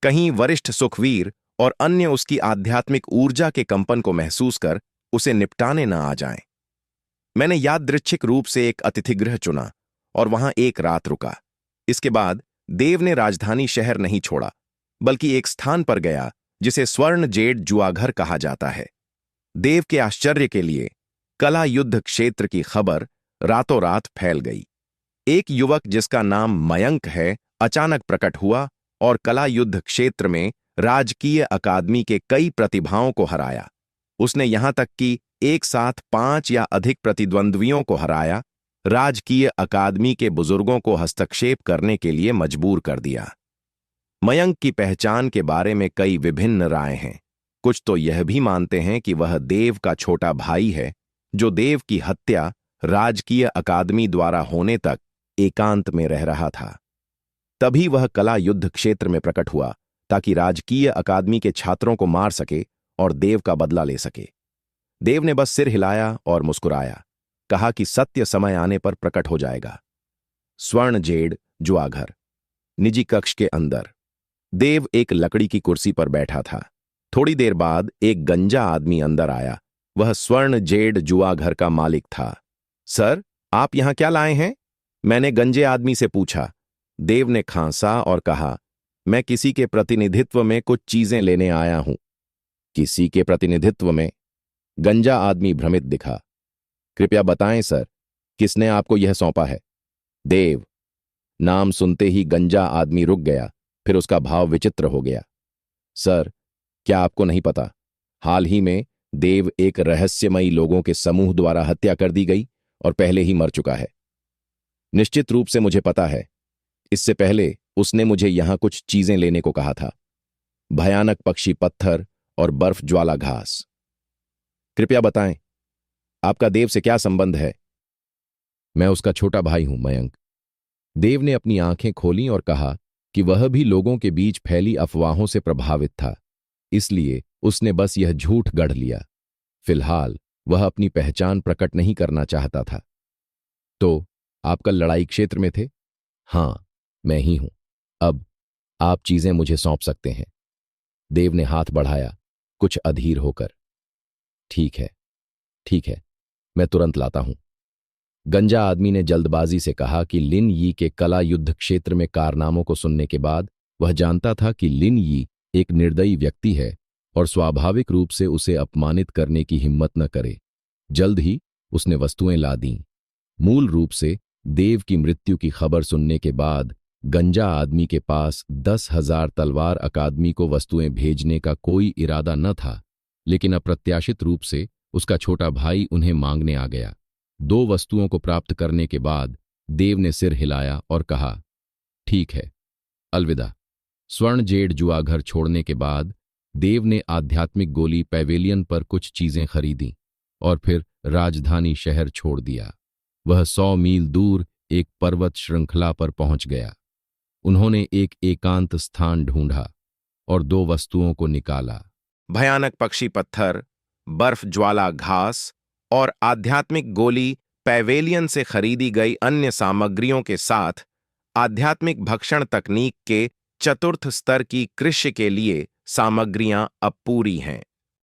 कहीं वरिष्ठ सुखवीर और अन्य उसकी आध्यात्मिक ऊर्जा के कंपन को महसूस कर उसे निपटाने न आ जाएं। मैंने यादृच्छिक रूप से एक अतिथिगृह चुना और वहां एक रात रुका। इसके बाद देव ने राजधानी शहर नहीं छोड़ा, बल्कि एक स्थान पर गया जिसे स्वर्ण जेड जुआघर कहा जाता है। देव के आश्चर्य के लिए कला युद्ध क्षेत्र की खबर रातों रात फैल गई। एक युवक जिसका नाम मयंक है अचानक प्रकट हुआ और कला युद्ध क्षेत्र में राजकीय अकादमी के कई प्रतिभाओं को हराया। उसने यहां तक कि एक साथ 5 या अधिक प्रतिद्वंद्वियों को हराया, राजकीय अकादमी के बुजुर्गों को हस्तक्षेप करने के लिए मजबूर कर दिया। मयंक की पहचान के बारे में कई विभिन्न राय हैं। कुछ तो यह भी मानते हैं कि वह देव का छोटा भाई है, जो देव की हत्या राजकीय अकादमी द्वारा होने तक एकांत में रह रहा था। तभी वह कला युद्ध क्षेत्र में प्रकट हुआ ताकि राजकीय अकादमी के छात्रों को मार सके और देव का बदला ले सके। देव ने बस सिर हिलाया और मुस्कुराया, कहा कि सत्य समय आने पर प्रकट हो जाएगा। स्वर्ण जेड जुआघर निजी कक्ष के अंदर देव एक लकड़ी की कुर्सी पर बैठा था। थोड़ी देर बाद एक गंजा आदमी अंदर आया। वह स्वर्ण जेड जुआघर का मालिक था। सर, आप यहां क्या लाए हैं? मैंने गंजे आदमी से पूछा। देव ने खांसा और कहा, मैं किसी के प्रतिनिधित्व में कुछ चीजें लेने आया हूं। किसी के प्रतिनिधित्व में? गंजा आदमी भ्रमित दिखा। कृपया बताएं सर, किसने आपको यह सौंपा है? देव। नाम सुनते ही गंजा आदमी रुक गया, फिर उसका भाव विचित्र हो गया। सर, क्या आपको नहीं पता, हाल ही में देव एक रहस्यमयी लोगों के समूह द्वारा हत्या कर दी गई और पहले ही मर चुका है। निश्चित रूप से मुझे पता है। इससे पहले उसने मुझे यहां कुछ चीजें लेने को कहा था। भयानक पक्षी पत्थर और बर्फ ज्वाला घास। कृपया बताएं, आपका देव से क्या संबंध है? मैं उसका छोटा भाई हूं, मयंक। देव ने अपनी आंखें खोलीं और कहा कि वह भी लोगों के बीच फैली अफवाहों से प्रभावित था, इसलिए उसने बस यह झूठ गढ़ लिया। फिलहाल वह अपनी पहचान प्रकट नहीं करना चाहता था। तो आप कल लड़ाई क्षेत्र में थे? हां, मैं ही हूं। अब आप चीजें मुझे सौंप सकते हैं। देव ने हाथ बढ़ाया, कुछ अधीर होकर। ठीक है, ठीक है, मैं तुरंत लाता हूं। गंजा आदमी ने जल्दबाजी से कहा कि लिन यी के कला युद्ध क्षेत्र में कारनामों को सुनने के बाद वह जानता था कि लिन यी एक निर्दयी व्यक्ति है और स्वाभाविक रूप से उसे अपमानित करने की हिम्मत न करे। जल्द ही उसने वस्तुएं ला दीं। मूल रूप से देव की मृत्यु की खबर सुनने के बाद गंजा आदमी के पास 10,000 तलवार अकादमी को वस्तुएं भेजने का कोई इरादा न था, लेकिन अप्रत्याशित रूप से उसका छोटा भाई उन्हें मांगने आ गया। 2 वस्तुओं को प्राप्त करने के बाद देव ने सिर हिलाया और कहा, ठीक है, अलविदा। स्वर्ण जेड जुआघर छोड़ने के बाद देव ने आध्यात्मिक गोली पैवेलियन पर कुछ चीजें खरीदी और फिर राजधानी शहर छोड़ दिया। वह 100 मील दूर एक पर्वत श्रृंखला पर पहुंच गया। उन्होंने एक एकांत स्थान ढूंढा और 2 वस्तुओं को निकाला। भयानक पक्षी पत्थर, बर्फ ज्वाला घास और आध्यात्मिक गोली पैवेलियन से खरीदी गई अन्य सामग्रियों के साथ आध्यात्मिक भक्षण तकनीक के चतुर्थ स्तर की कृष्य के लिए सामग्रियां अब पूरी हैं।